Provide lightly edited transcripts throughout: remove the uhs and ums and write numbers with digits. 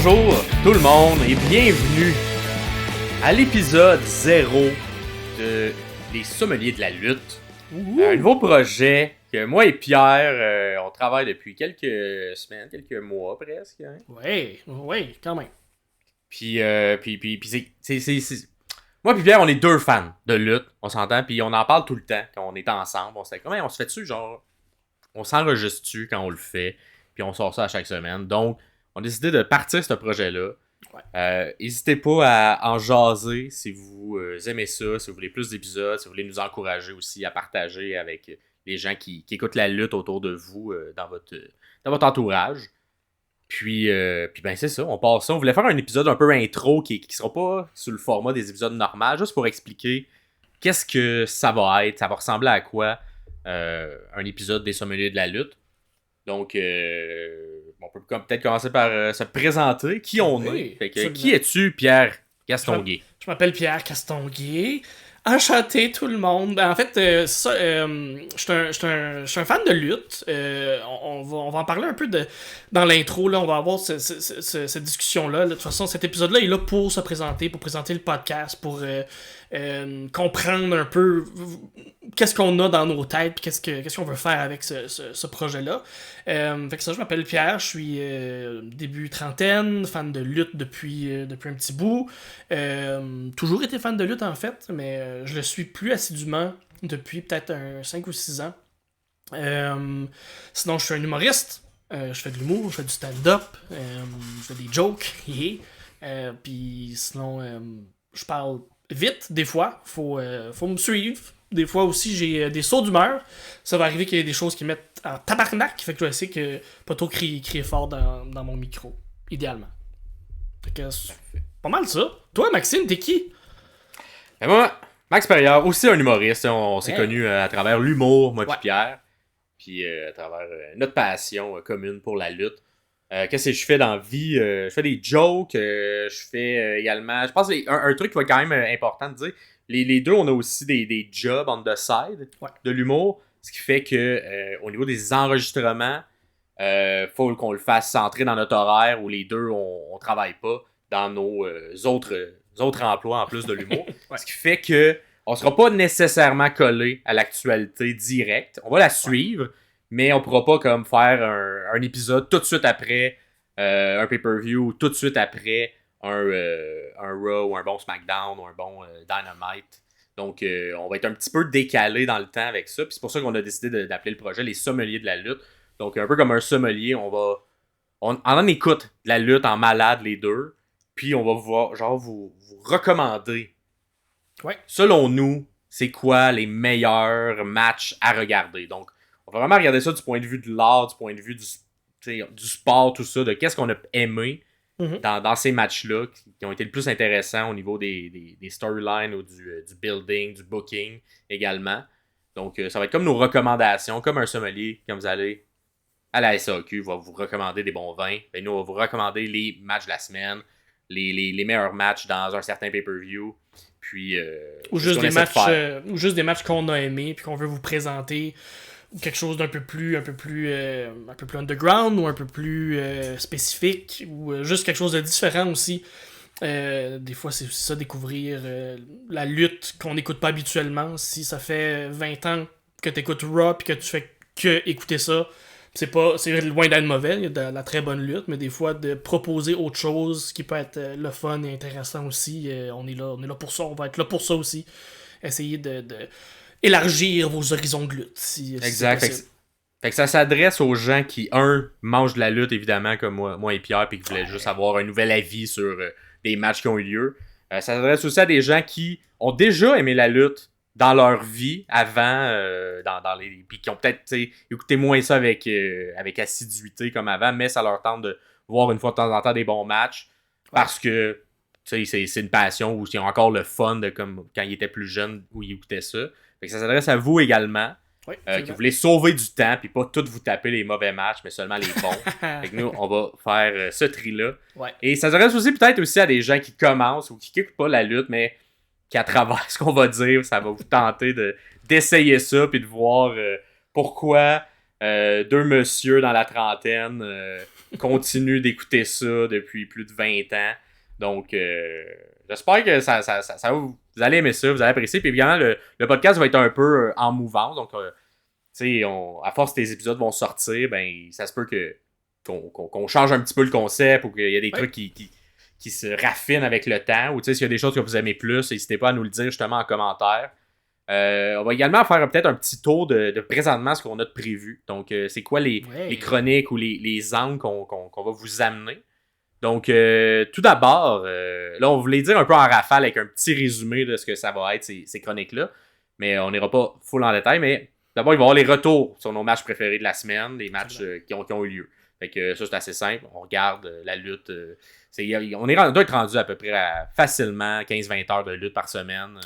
Bonjour tout le monde et bienvenue à l'épisode 0 de Les Sommeliers de la lutte. Un nouveau projet que moi et Pierre, on travaille depuis quelques semaines, quelques mois presque. Hein? Oui, quand même. Puis moi et Pierre, on est deux fans de lutte, on s'entend, puis on en parle tout le temps quand on est ensemble. On se fait comment on se fait dessus, genre, on s'enregistre-tu quand on le fait, puis on sort ça à chaque semaine. Donc, on a décidé de partir ce projet-là. Ouais. N'hésitez pas à en jaser si vous aimez ça, si vous voulez plus d'épisodes, si vous voulez nous encourager aussi à partager avec les gens qui écoutent la lutte autour de vous dans votre entourage. Puis ben c'est ça, on passe ça. On voulait faire un épisode un peu intro qui sera pas sous le format des épisodes normaux, juste pour expliquer qu'est-ce que ça va être, ça va ressembler à quoi un épisode des Sommeliers de la lutte. Donc, on peut peut-être commencer par se présenter. Qui on est? Fait que, qui es-tu, Pierre Castonguay? Je m'appelle Pierre Castonguay. Enchanté tout le monde. En fait, je suis un fan de lutte. On va en parler un peu dans l'intro. Là, on va avoir cette discussion-là. De toute façon, cet épisode-là est là pour se présenter, pour présenter le podcast, pour comprendre un peu qu'est-ce qu'on a dans nos têtes, puis qu'est-ce qu'on veut faire avec ce projet-là. Fait que ça, je m'appelle Pierre, je suis début trentaine, fan de lutte depuis un petit bout. Toujours été fan de lutte en fait, mais je le suis plus assidûment depuis peut-être 5 ou 6 ans. Sinon, je suis un humoriste. Je fais de l'humour, je fais du stand-up, je fais des jokes, puis sinon, je parle vite des fois, faut me suivre. Des fois aussi, j'ai des sauts d'humeur. Ça va arriver qu'il y ait des choses qui mettent en tabarnak, fait que je vais essayer que pas trop crier fort dans mon micro, idéalement. Fait que c'est pas mal ça. Toi, Maxime, t'es qui? Ben moi, Max Perriard, aussi un humoriste. On s'est connus à travers l'humour, moi et Pierre. Puis à travers notre passion commune pour la lutte. Qu'est-ce que je fais dans la vie? Je fais des jokes. Je fais également... Je pense un truc qui va être quand même important de dire. Les deux, on a aussi des jobs on the side de l'humour. Ce qui fait que au niveau des enregistrements, faut qu'on le fasse centrer dans notre horaire où les deux, on travaille pas dans nos autres emplois en plus de l'humour. Ce qui fait que on sera pas nécessairement collé à l'actualité directe. On va la suivre, mais on pourra pas comme faire un épisode tout de suite après un pay-per-view ou tout de suite après un Raw ou un bon SmackDown ou un bon Dynamite. Donc, on va être un petit peu décalé dans le temps avec ça. Puis c'est pour ça qu'on a décidé d'appeler le projet Les Sommeliers de la lutte. Donc, un peu comme un sommelier, on en écoute de la lutte en malade les deux. Puis on va vous recommander, selon nous, c'est quoi les meilleurs matchs à regarder. Donc, on va vraiment regarder ça du point de vue de l'art, du point de vue du sport, tout ça, de qu'est-ce qu'on a aimé dans ces matchs-là qui ont été le plus intéressants au niveau des storylines ou du building, du booking également. Donc, ça va être comme nos recommandations, comme un sommelier, quand vous allez à la SAQ, va vous recommander des bons vins. Ben, nous, on va vous recommander les matchs de la semaine, les meilleurs matchs dans un certain pay-per-view. Puis, ou juste des matchs qu'on a aimés puis qu'on veut vous présenter, ou quelque chose d'un peu plus underground ou un peu plus spécifique, ou juste quelque chose de différent aussi. Des fois, c'est aussi ça, découvrir la lutte qu'on n'écoute pas habituellement. Si ça fait 20 ans que tu écoutes Raw puis que tu fais que écouter ça, c'est loin d'être mauvais, il y a de la très bonne lutte, mais des fois de proposer autre chose qui peut être le fun et intéressant aussi, on est là pour ça, on va être là pour ça aussi. Essayer de élargir vos horizons de lutte. Exact. Fait que ça s'adresse aux gens qui, mangent de la lutte évidemment comme moi et Pierre, puis qui voulaient juste avoir un nouvel avis sur des matchs qui ont eu lieu. Ça s'adresse aussi à des gens qui ont déjà aimé la lutte dans leur vie avant, puis qui ont peut-être écouté moins ça avec assiduité comme avant, mais ça leur tente de voir une fois de temps en temps des bons matchs parce que c'est une passion où ils ont encore le fun de comme quand ils étaient plus jeunes où ils écoutaient ça. Fait que ça s'adresse à vous également, qui voulez sauver du temps puis pas tout vous taper les mauvais matchs, mais seulement les bons. Fait que nous, on va faire ce tri-là. Ouais. Et ça s'adresse aussi peut-être aussi à des gens qui commencent ou qui n'écoutent pas la lutte, mais qu'à travers ce qu'on va dire, ça va vous tenter d'essayer ça puis de voir pourquoi deux messieurs dans la trentaine continuent d'écouter ça depuis plus de 20 ans. Donc, j'espère que ça vous allez aimer ça, vous allez apprécier. Puis évidemment, le podcast va être un peu en mouvance. Donc, tu sais, à force que tes épisodes vont sortir, ben ça se peut qu'on change un petit peu le concept ou qu'il y a des trucs qui se raffinent avec le temps. Ou tu sais, s'il y a des choses que vous aimez plus, n'hésitez pas à nous le dire justement en commentaire. On va également faire peut-être un petit tour de présentement ce qu'on a de prévu. Donc, c'est quoi les chroniques ou les angles qu'on va vous amener. Donc, tout d'abord, là, on voulait dire un peu en rafale avec un petit résumé de ce que ça va être, ces chroniques-là. Mais on n'ira pas full en détail. Mais d'abord, il va y avoir les retours sur nos matchs préférés de la semaine, les matchs qui ont eu lieu. Fait que ça, c'est assez simple. On regarde la lutte. On doit être rendu à peu près à facilement 15-20 heures de lutte par semaine.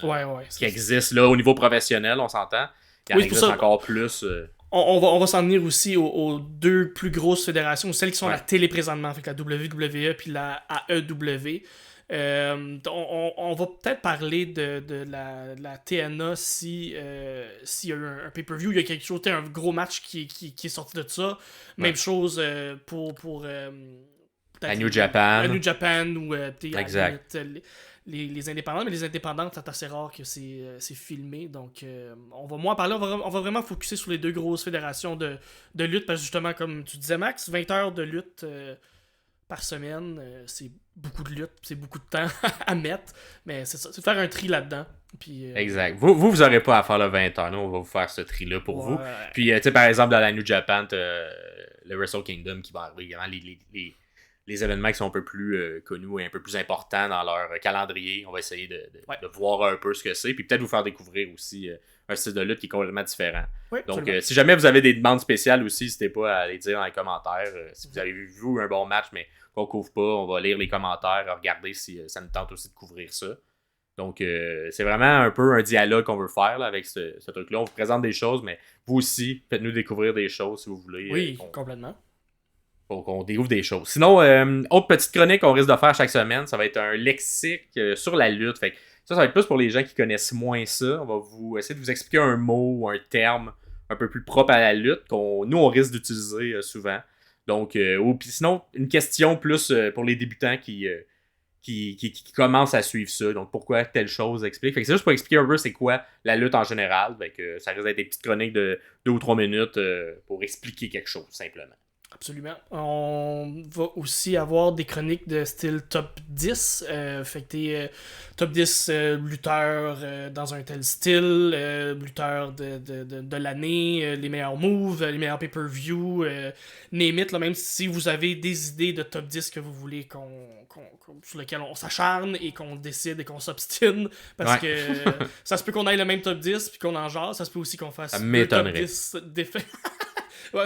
Qui existe là au niveau professionnel, on s'entend. Il y en existe encore plus. On va s'en venir aussi aux deux plus grosses fédérations, celles qui sont à la télé présentement, avec la WWE puis la AEW. On va peut-être parler de la TNA s'il y a eu un pay-per-view, il y a quelque chose, un gros match qui est sorti de ça. Même chose pour à New Japan. À New Japan ou exact. Les indépendants, mais les indépendants, c'est assez rare que c'est filmé. Donc, on va moins parler. On va vraiment focuser sur les deux grosses fédérations de lutte. Parce que justement, comme tu disais, Max, 20 heures de lutte par semaine, c'est beaucoup de lutte. C'est beaucoup de temps à mettre. Mais c'est ça, c'est de faire un tri là-dedans. Puis, exact. Vous aurez pas à faire le 20 heures. Nous, on va vous faire ce tri-là pour vous. Puis, tu sais, par exemple, dans la New Japan, le Wrestle Kingdom qui va arriver. Les événements qui sont un peu plus connus et un peu plus importants dans leur calendrier. On va essayer de voir un peu ce que c'est. Puis peut-être vous faire découvrir aussi un style de lutte qui est complètement différent. Donc, si jamais vous avez des demandes spéciales aussi, n'hésitez pas à les dire dans les commentaires. Si vous avez vu un bon match, mais qu'on ne couvre pas, on va lire les commentaires, regarder si ça nous tente aussi de couvrir ça. Donc, c'est vraiment un peu un dialogue qu'on veut faire là, avec ce truc-là. On vous présente des choses, mais vous aussi, faites-nous découvrir des choses si vous voulez. Oui, complètement. Pour qu'on découvre des choses. Sinon, autre petite chronique qu'on risque de faire chaque semaine, ça va être un lexique sur la lutte. Fait que ça va être plus pour les gens qui connaissent moins ça. On va essayer de vous expliquer un mot ou un terme un peu plus propre à la lutte nous, on risque d'utiliser souvent. Donc, puis sinon, une question plus pour les débutants qui commencent à suivre ça. Donc, pourquoi telle chose explique. Fait que c'est juste pour expliquer un peu c'est quoi la lutte en général. Fait que ça risque d'être des petites chroniques de 2 ou 3 minutes pour expliquer quelque chose, simplement. Absolument. On va aussi avoir des chroniques de style top 10. Fait que t'es top 10 lutteurs dans un tel style, lutteurs de l'année, les meilleurs moves, les meilleurs pay-per-view, name it, là, même si vous avez des idées de top 10 que vous voulez sur lesquelles on s'acharne et qu'on décide et qu'on s'obstine. Parce que ça se peut qu'on ait le même top 10 puis qu'on en jase. Ça se peut aussi qu'on fasse le top 10 défaits. Ouais.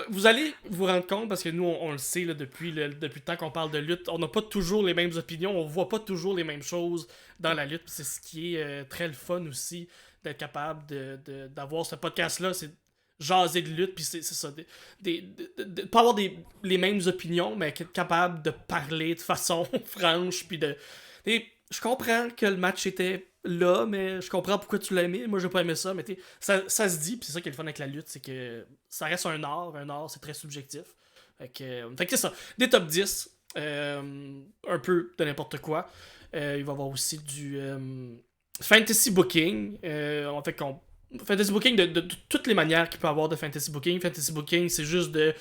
Vous allez vous rendre compte, parce que nous, on le sait là, depuis le temps qu'on parle de lutte, on n'a pas toujours les mêmes opinions, on voit pas toujours les mêmes choses dans la lutte. C'est ce qui est très le fun aussi, d'être capable d'avoir ce podcast-là, c'est jaser de lutte, puis c'est ça, pas avoir les mêmes opinions, mais être capable de parler de façon franche, puis je comprends que le match était là, mais je comprends pourquoi tu l'as aimé. Moi, j'ai pas aimé ça, mais ça se dit, puis c'est ça qui est le fun avec la lutte, c'est que ça reste un art c'est très subjectif. Fait que c'est ça. Des top 10, un peu de n'importe quoi. Il va y avoir aussi du fantasy booking. Fantasy booking de toutes les manières qu'il peut y avoir de fantasy booking. Fantasy booking, c'est juste de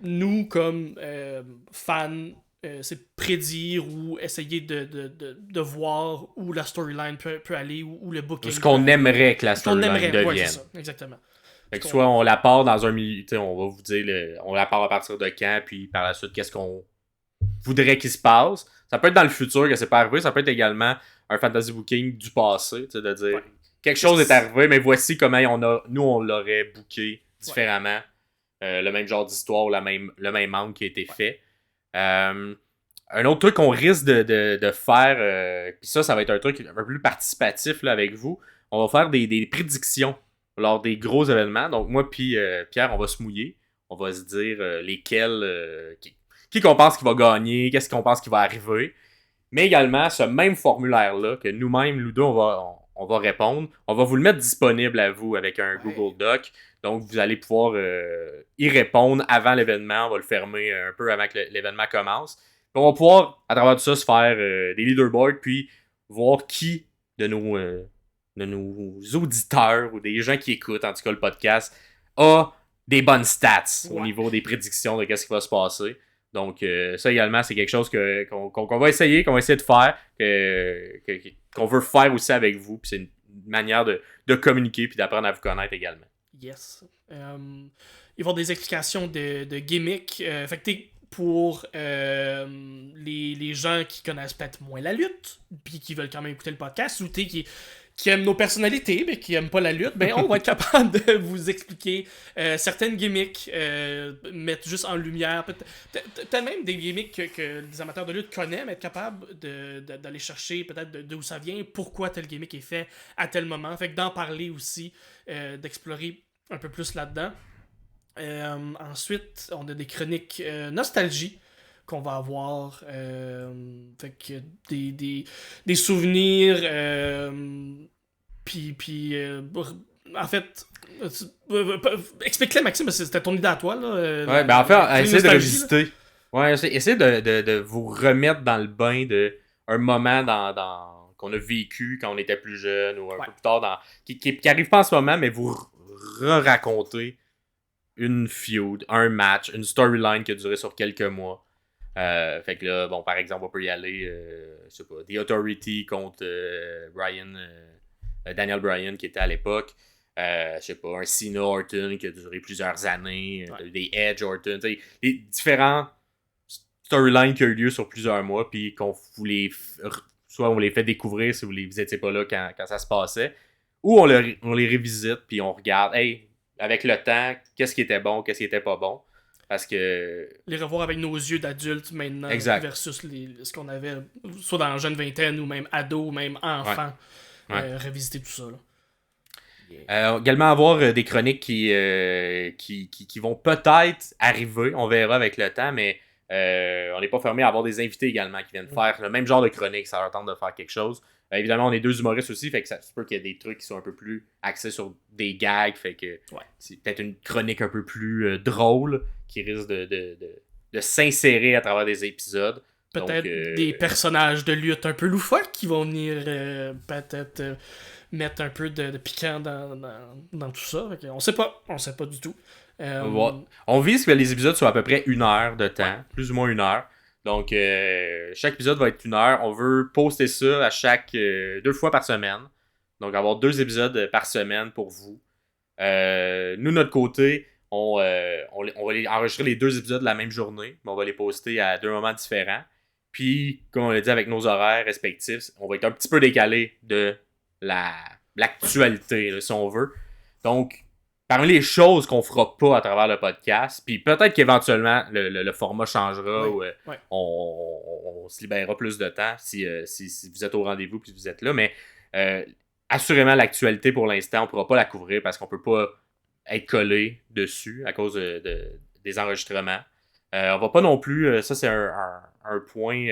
nous, comme fans, c'est prédire ou essayer de voir où la storyline peut aller, où le booking. Ce qu'on aimerait que la storyline devienne. Ouais, c'est ça, exactement. Fait que soit on la part dans un milieu, on va vous dire, on la part à partir de quand, puis par la suite, qu'est-ce qu'on voudrait qu'il se passe. Ça peut être dans le futur que c'est pas arrivé, ça peut être également un fantasy booking du passé, de dire quelque chose est arrivé, mais voici comment on l'aurait booké différemment. Le même genre d'histoire, le même angle qui a été fait. Un autre truc qu'on risque de faire, puis ça va être un truc un peu plus participatif là, avec vous, on va faire des prédictions lors des gros événements. Donc moi puis Pierre, on va se mouiller, on va se dire lesquels, qui qu'on pense qui va gagner, qu'est-ce qu'on pense qui va arriver. Mais également, ce même formulaire-là, que nous-mêmes, nous deux, on va répondre, on va vous le mettre disponible à vous avec un Google Doc. Donc, vous allez pouvoir y répondre avant l'événement. On va le fermer un peu avant que l'événement commence. Puis on va pouvoir, à travers tout ça, se faire des leaderboards, puis voir qui de nos auditeurs ou des gens qui écoutent, en tout cas le podcast, a des bonnes stats au niveau des prédictions de ce qui va se passer. Donc, ça également, c'est quelque chose qu'on va essayer, qu'on va essayer de faire, qu'on veut faire aussi avec vous. Puis c'est une manière de communiquer puis d'apprendre à vous connaître également. Yes. Il va y avoir des explications de gimmicks. Fait que pour les gens qui connaissent peut-être moins la lutte, puis qui veulent quand même écouter le podcast, ou qui aiment nos personnalités, mais qui aiment pas la lutte, ben on va être capable de vous expliquer certaines gimmicks, mettre juste en lumière. Peut-être même des gimmicks que les amateurs de lutte connaissent, mais être capable d'aller chercher peut-être d'où ça vient, pourquoi tel gimmick est fait à tel moment. Fait que d'en parler aussi, d'explorer un peu plus là-dedans. Ensuite, on a des chroniques nostalgie qu'on va avoir. Fait que des souvenirs. Puis en fait, explique-le, Maxime, parce que c'était ton idée à toi. Là, ouais, ben en fait, essayez de revisiter. Ouais, essayez de vous remettre dans le bain de un moment qu'on a vécu quand on était plus jeune ou un peu plus tard, qui arrive pas en ce moment, mais vous re-raconter une feud, un match, une storyline qui a duré sur quelques mois. Fait que là, bon, par exemple, on peut y aller, je sais pas, The Authority contre Daniel Bryan qui était à l'époque. Je sais pas, un Cena Orton qui a duré plusieurs années, des Edge Orton, tu sais, les différents storylines qui ont eu lieu sur plusieurs mois, puis qu'on vous les soit on les fait découvrir si vous n'étiez pas là quand ça se passait, ou on les revisite, puis on regarde, hey, avec le temps, qu'est-ce qui était bon, qu'est-ce qui était pas bon. Parce que... Les revoir avec nos yeux d'adultes maintenant, versus ce qu'on avait, soit dans la jeune vingtaine, ou même ado, ou même enfant. Revisiter tout ça. Là. Également avoir des chroniques qui vont peut-être arriver, on verra avec le temps, mais on n'est pas fermé à avoir des invités également qui viennent faire le même genre de chronique, ça leur tente de faire quelque chose. Évidemment, on est deux humoristes aussi, fait que ça se peut qu'il y ait des trucs qui sont un peu plus axés sur des gags, fait que c'est peut-être une chronique un peu plus drôle qui risque de s'insérer à travers des épisodes. Peut-être des personnages de lutte un peu loufoques qui vont venir peut-être mettre un peu de piquant dans tout ça. On sait pas du tout. On vise que les épisodes soient à peu près 1 heure de temps, plus ou moins 1 heure. Donc, chaque épisode va être 1 heure. On veut poster ça à chaque 2 fois par semaine. Donc, avoir 2 épisodes par semaine pour vous. Nous, notre côté, on va enregistrer les 2 épisodes la même journée, mais on va les poster à 2 moments différents. Puis, comme on l'a dit avec nos horaires respectifs, on va être un petit peu décalé de l'actualité, là, si on veut. Donc, parmi les choses qu'on fera pas à travers le podcast, puis peut-être qu'éventuellement le format changera ou on se libérera plus de temps si vous êtes au rendez-vous puis vous êtes là, mais assurément l'actualité pour l'instant, on pourra pas la couvrir parce qu'on peut pas être collé dessus à cause des enregistrements. On va pas non plus, ça c'est un point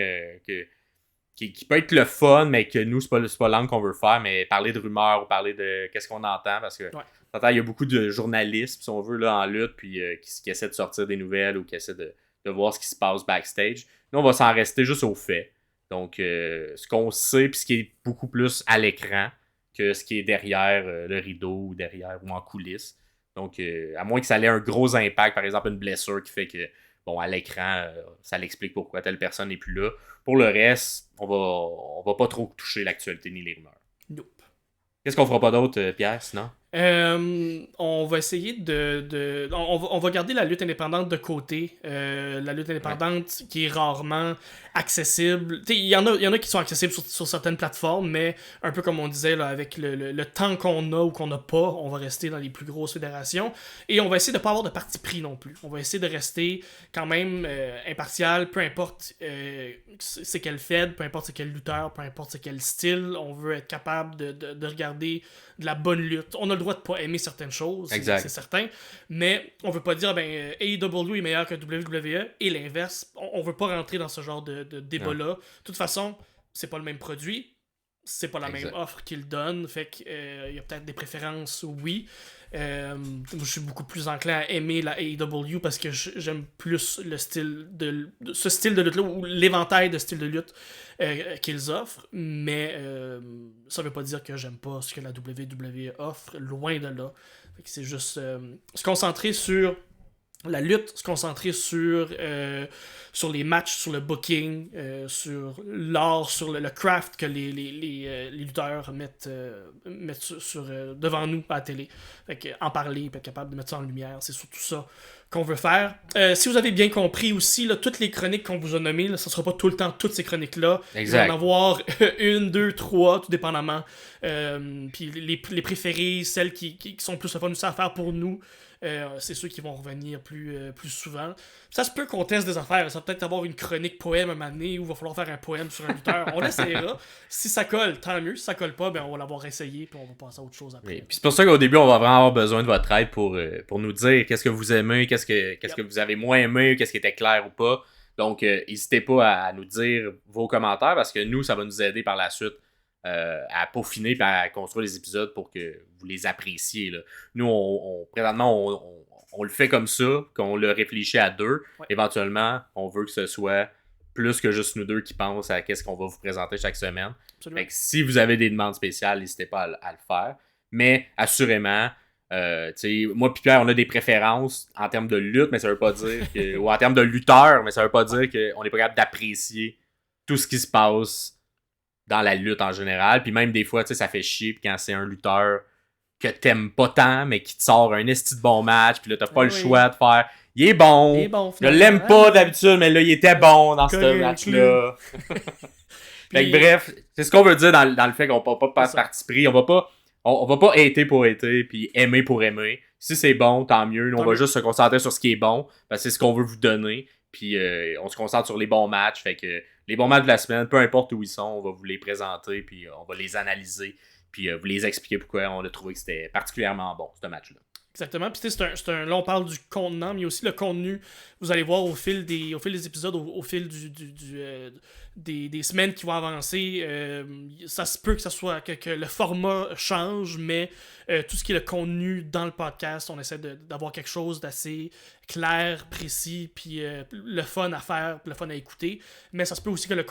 qui peut être le fun, mais que nous, c'est pas l'angle qu'on veut faire, mais parler de rumeurs ou parler de qu'est-ce qu'on entend, parce que il y a beaucoup de journalistes, si on veut, là, en lutte, puis qui essaient de sortir des nouvelles ou qui essaient de voir ce qui se passe backstage. Nous, on va s'en rester juste aux faits. Donc, ce qu'on sait, puis ce qui est beaucoup plus à l'écran que ce qui est derrière le rideau ou derrière ou en coulisses. Donc, à moins que ça ait un gros impact, par exemple, une blessure qui fait que, bon, à l'écran, ça l'explique pourquoi telle personne n'est plus là. Pour le reste, on va pas trop toucher l'actualité ni les rumeurs. Nope. Qu'est-ce qu'on fera pas d'autre, Pierre, sinon? On va essayer on va garder la lutte indépendante de côté. La lutte indépendante qui est rarement accessible. Il y en a qui sont accessibles sur certaines plateformes, mais un peu comme on disait, là, avec le temps qu'on a ou qu'on n'a pas, on va rester dans les plus grosses fédérations. Et on va essayer de ne pas avoir de parti pris non plus. On va essayer de rester quand même impartial, peu importe c'est quel fed, peu importe c'est quel lutteur, peu importe c'est quel style. On veut être capable de regarder de la bonne lutte. On a le droit de pas aimer certaines choses, c'est certain, mais on veut pas dire AEW est meilleur que WWE et l'inverse. On veut pas rentrer dans ce genre de débat-là. De toute façon, c'est pas le même produit. c'est pas la même offre qu'ils donnent. Fait que il y a peut-être des préférences, oui. Moi, je suis beaucoup plus enclin à aimer la AEW parce que j'aime plus le style ce style de lutte-là ou l'éventail de styles de lutte qu'ils offrent. Mais ça veut pas dire que j'aime pas ce que la WWE offre. Loin de là. Fait que c'est juste se concentrer sur la lutte, se concentrer sur les matchs, sur le booking, sur l'art, sur le craft que les lutteurs mettent devant nous à la télé. Fait que, en parler, être capable de mettre ça en lumière, c'est surtout ça qu'on veut faire. Si vous avez bien compris aussi, là, toutes les chroniques qu'on vous a nommées, là, ça sera pas tout le temps toutes ces chroniques-là. Exact. Il va en avoir une, deux, trois, tout dépendamment. Puis les préférées, celles qui sont plus fun à faire pour nous, c'est ceux qui vont revenir plus souvent. Ça se peut qu'on teste des affaires. Ça va peut-être avoir une chronique poème un moment donné où il va falloir faire un poème sur un lutteur. On l'essayera. Si ça colle, tant mieux. Si ça colle pas, ben on va l'avoir essayé puis on va passer à autre chose après. Puis c'est pour ça qu'au début, on va vraiment avoir besoin de votre aide pour nous dire qu'est-ce que vous aimez, qu'est-ce que vous avez moins aimé, qu'est-ce qui était clair ou pas. Donc, n'hésitez pas à nous dire vos commentaires parce que nous, ça va nous aider par la suite à peaufiner et à construire les épisodes pour que vous les appréciez. Là. Nous, présentement, on le fait comme ça, qu'on le réfléchit à deux. Ouais. Éventuellement, on veut que ce soit plus que juste nous deux qui pensent à qu'est-ce qu'on va vous présenter chaque semaine. Fait que si vous avez des demandes spéciales, n'hésitez pas à le faire. Mais assurément, moi et Pierre, on a des préférences en termes de lutte, mais ça veut pas dire que. Ou en termes de lutteur, mais ça veut pas dire qu'on n'est pas capable d'apprécier tout ce qui se passe dans la lutte en général. Puis même des fois, ça fait chier quand c'est un lutteur que t'aimes pas tant, mais qui te sort un esti de bon match, puis là, t'as pas le choix de faire « Il est bon, je l'aime pas d'habitude, mais là, il était bon dans ce match-là. » Fait que bref, c'est ce qu'on veut dire dans le fait qu'on peut pas parti pris. On va pas hater pour hater, puis aimer pour aimer. Si c'est bon, tant mieux. Nous, on va juste se concentrer sur ce qui est bon, parce que c'est ce qu'on veut vous donner. Puis on se concentre sur les bons matchs. Fait que les bons matchs de la semaine, peu importe où ils sont, on va vous les présenter, puis on va les analyser, puis vous les expliquer pourquoi on a trouvé que c'était particulièrement bon, ce match-là. Exactement. Puis là, on parle du contenant, mais il y a aussi le contenu. Vous allez voir au fil des épisodes, au fil des semaines qui vont avancer, ça se peut que ça soit que le format change, mais tout ce qui est le contenu dans le podcast, on essaie d'avoir quelque chose d'assez clair, précis, puis le fun à faire, le fun à écouter. Mais ça se peut aussi que le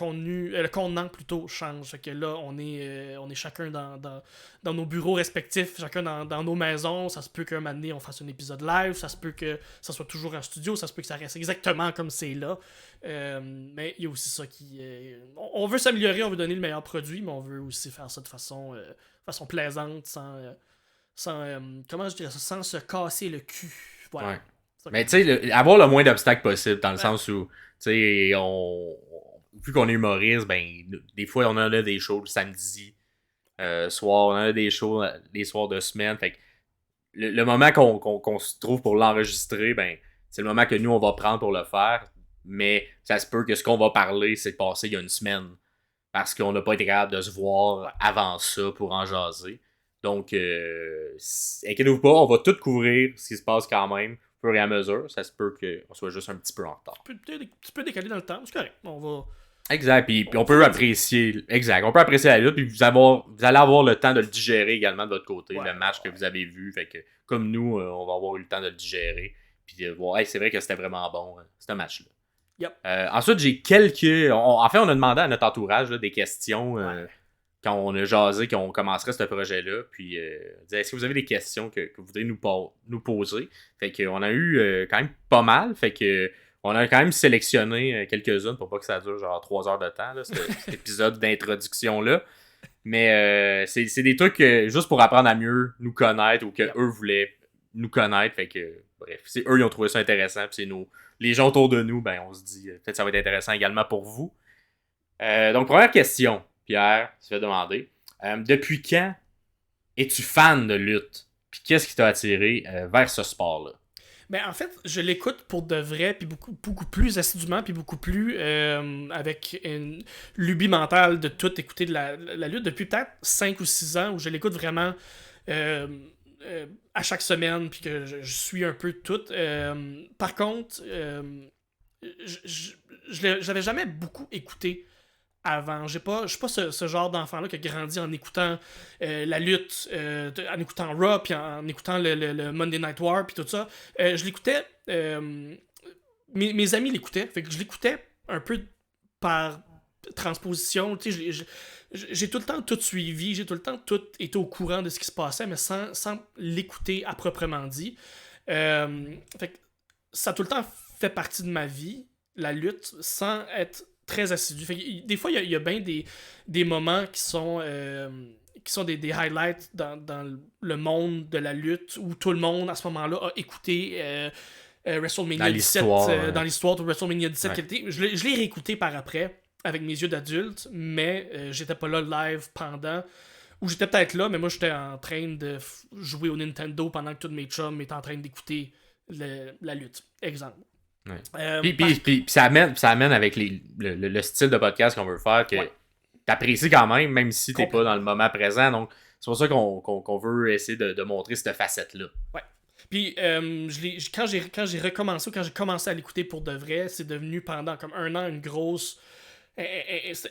contenant plutôt change. Fait que là, on est chacun dans nos bureaux respectifs, chacun dans nos maisons. Ça se peut qu'un moment donné, on fasse un épisode live. Ça se peut que ça soit toujours en studio. Ça se peut que ça reste exactement comme c'est là. Mais il y a aussi ça qui... on veut s'améliorer, on veut donner le meilleur produit, mais on veut aussi faire ça de façon plaisante, comment je dirais ça, sans se casser le cul. Voilà. Ouais. Mais tu sais, avoir le moins d'obstacles possible, dans le sens où, tu sais, vu qu'on est humoriste, ben, des fois, on en a des shows le samedi soir, on en a des shows les soirs de semaine. Fait que le moment qu'on se trouve pour l'enregistrer, ben, c'est le moment que nous, on va prendre pour le faire. Mais ça se peut que ce qu'on va parler, c'est passé il y a une semaine. Parce qu'on n'a pas été capable de se voir avant ça pour en jaser. Donc, inquiétez-vous pas, on va tout couvrir ce qui se passe quand même, au fur et à mesure. Ça se peut qu'on soit juste un petit peu en retard. Tu peux décaler dans le temps, c'est correct. On va... Exact, puis on peut apprécier. Exact, on peut apprécier la lutte, puis vous allez avoir le temps de le digérer également de votre côté, le match que vous avez vu. Fait que, comme nous, on va avoir eu le temps de le digérer. Puis de voir, hey, c'est vrai que c'était vraiment bon, ce match-là. Yep. Ensuite, j'ai quelques. En fait, on a demandé à notre entourage là, des questions quand on a jasé qu'on commencerait ce projet-là. Puis, est-ce que vous avez des questions que vous voudriez nous poser? Fait qu'on a eu quand même pas mal. Fait que on a quand même sélectionné quelques-unes pour pas que ça dure genre 3 heures de temps, là, cet épisode d'introduction-là. Mais c'est des trucs juste pour apprendre à mieux nous connaître ou que eux voulaient nous connaître. Fait que, bref, c'est eux qui ont trouvé ça intéressant. Puis c'est les gens autour de nous, ben on se dit peut-être que ça va être intéressant également pour vous. Donc, première question, Pierre, tu vas demander. Depuis quand es-tu fan de lutte? Puis qu'est-ce qui t'a attiré vers ce sport-là? Ben, en fait, je l'écoute pour de vrai, puis beaucoup plus assidûment, puis beaucoup plus avec une lubie mentale de tout écouter de la lutte depuis peut-être 5 ou 6 ans, où je l'écoute vraiment à chaque semaine, puis que je suis un peu tout. Par contre, je l'avais jamais beaucoup écouté avant. Je suis pas ce genre d'enfant-là qui a grandi en écoutant la lutte, en écoutant Raw, puis en écoutant le Monday Night War, puis tout ça. Je l'écoutais... mes amis l'écoutaient, fait que je l'écoutais un peu par transposition. Tu sais, j'ai tout le temps tout suivi, j'ai tout le temps tout été au courant de ce qui se passait, mais sans l'écouter à proprement dit. Fait que ça a tout le temps fait partie de ma vie, la lutte, sans être très assidu. Fait que, des fois, il y a bien des moments qui sont des highlights dans le monde de la lutte où tout le monde, à ce moment-là, a écouté WrestleMania 17 dans l'histoire de WrestleMania 17. Ouais. Je l'ai réécouté par après avec mes yeux d'adulte, mais j'étais pas là live pendant. Ou j'étais peut-être là, mais moi j'étais en train de jouer au Nintendo pendant que tous mes chums étaient en train d'écouter la lutte. Exemple. Ouais. Puis ça amène avec le style de podcast qu'on veut faire que t'apprécies quand même si t'es pas dans le moment présent. Donc c'est pour ça qu'on veut essayer de montrer cette facette-là. Ouais. Puis quand j'ai recommencé, quand j'ai commencé à l'écouter pour de vrai, c'est devenu pendant comme un an une grosse...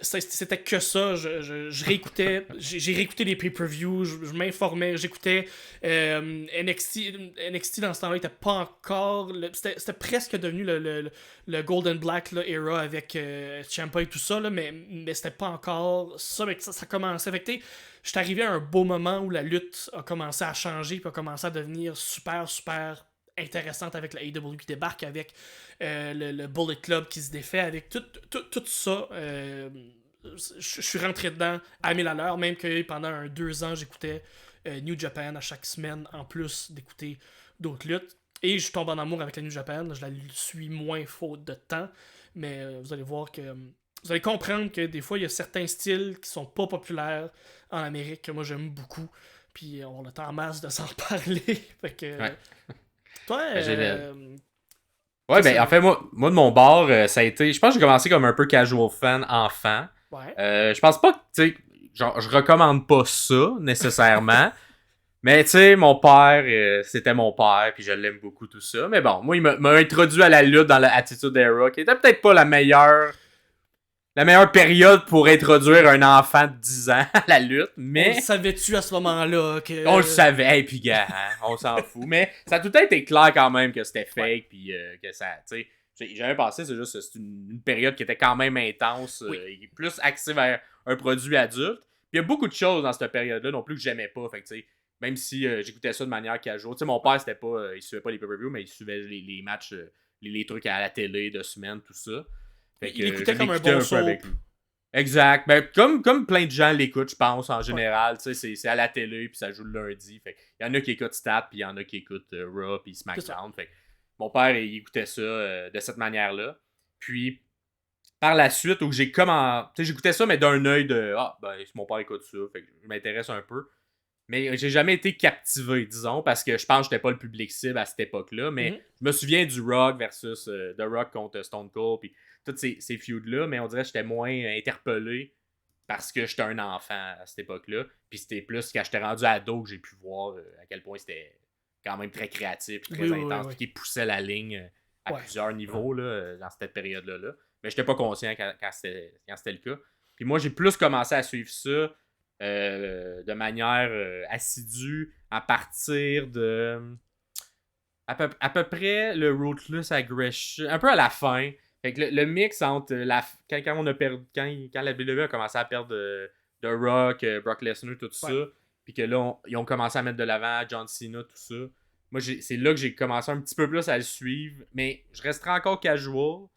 C'était que ça. Je réécoutais, j'ai réécouté les pay-per-views, je m'informais, j'écoutais NXT dans ce temps-là, il était pas encore... C'était presque devenu le Golden Black là, era avec Ciampa et tout ça, là, mais c'était pas encore ça, mais ça commençait. Fait que je suis arrivé à un beau moment où la lutte a commencé à changer puis a commencé à devenir super, super intéressante avec la AEW qui débarque, avec le Bullet Club qui se défait, avec tout ça. Je suis rentré dedans à 1000 à l'heure, même que pendant 2 ans, j'écoutais New Japan à chaque semaine, en plus d'écouter d'autres luttes. Et je tombe en amour avec la New Japan. Je la suis moins faute de temps, mais vous allez voir que... Vous allez comprendre que des fois, il y a certains styles qui sont pas populaires en Amérique que moi j'aime beaucoup. Puis on a en masse de s'en parler. Fait que... Ouais. Toi, ouais, ben en fait, moi de mon bord, ça a été... Je pense que j'ai commencé comme un peu casual fan enfant. Ouais. Je pense pas que, tu sais, genre, je recommande pas ça, nécessairement. Mais, tu sais, mon père, c'était mon père, puis je l'aime beaucoup, tout ça. Mais bon, moi, il m'a introduit à la lutte dans la Attitude Era, qui était peut-être pas la meilleure période pour introduire un enfant de 10 ans à la lutte, mais... On le savais-tu à ce moment-là que... On le savait, puis gars, hein, on s'en fout. Mais ça a tout été clair quand même que c'était fake, puis que ça, tu sais... J'avais pensé, c'est juste c'est une période qui était quand même intense, et plus axée vers un produit adulte. Puis il y a beaucoup de choses dans cette période-là non plus que j'aimais pas, fait que tu sais... Même si j'écoutais ça de manière casual. Tu sais, mon père, c'était pas... il suivait pas les pay-per-views, mais il suivait les matchs, les trucs à la télé de semaine, tout ça. Fait que, il écoutait comme un bon soap. Exact. Ben, comme plein de gens l'écoutent, je pense, en général. Tu sais, c'est à la télé, puis ça joue le lundi. Fait il y en a qui écoutent Stat, puis il y en a qui écoutent Raw, puis SmackDown. Fait mon père, il écoutait ça de cette manière-là. Puis, par la suite, où j'ai commencé... Tu sais, j'écoutais ça, mais d'un œil de... Ah, ben, mon père écoute ça, fait que je m'intéresse un peu. Mais j'ai jamais été captivé, disons, parce que je pense que j'étais pas le public cible à cette époque-là. Mais je me souviens du Rock versus The Rock contre Stone Cold, puis tous ces feuds-là, mais on dirait que j'étais moins interpellé parce que j'étais un enfant à cette époque-là. Puis c'était plus quand j'étais rendu ado que j'ai pu voir à quel point c'était quand même très créatif, très intense, puis qui poussait la ligne à plusieurs niveaux là, dans cette période-là. Mais j'étais pas conscient quand c'était le cas. Puis moi, j'ai plus commencé à suivre ça de manière assidue à partir de à peu près le Ruthless Aggression, un peu à la fin. Fait que le mix entre quand on a perdu, quand la WWE a commencé à perdre The Rock, Brock Lesnar, tout ça, puis que là ils ont commencé à mettre de l'avant John Cena, tout ça. Moi c'est là que j'ai commencé un petit peu plus à le suivre, mais je resterai encore casual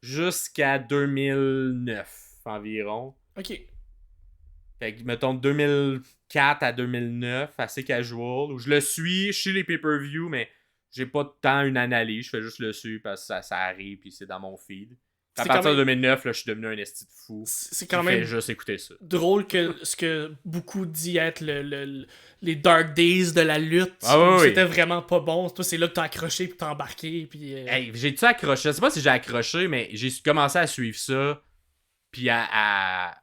jusqu'à 2009 environ. Ok. Fait que, mettons, 2004 à 2009, assez casual, où je le suis, je suis les pay-per-view, mais j'ai pas tant une analyse, je fais juste le suivre parce que ça arrive, puis c'est dans mon feed. À partir de 2009, là, je suis devenu un esti de fou. C'est quand même juste écouter ça. Drôle que ce que beaucoup disent être les dark days de la lutte, c'était vraiment pas bon. Toi, c'est là que t'as accroché puis t'as embarqué. Puis, Hey, j'ai-tu accroché? Je sais pas si j'ai accroché, mais j'ai commencé à suivre ça, puis à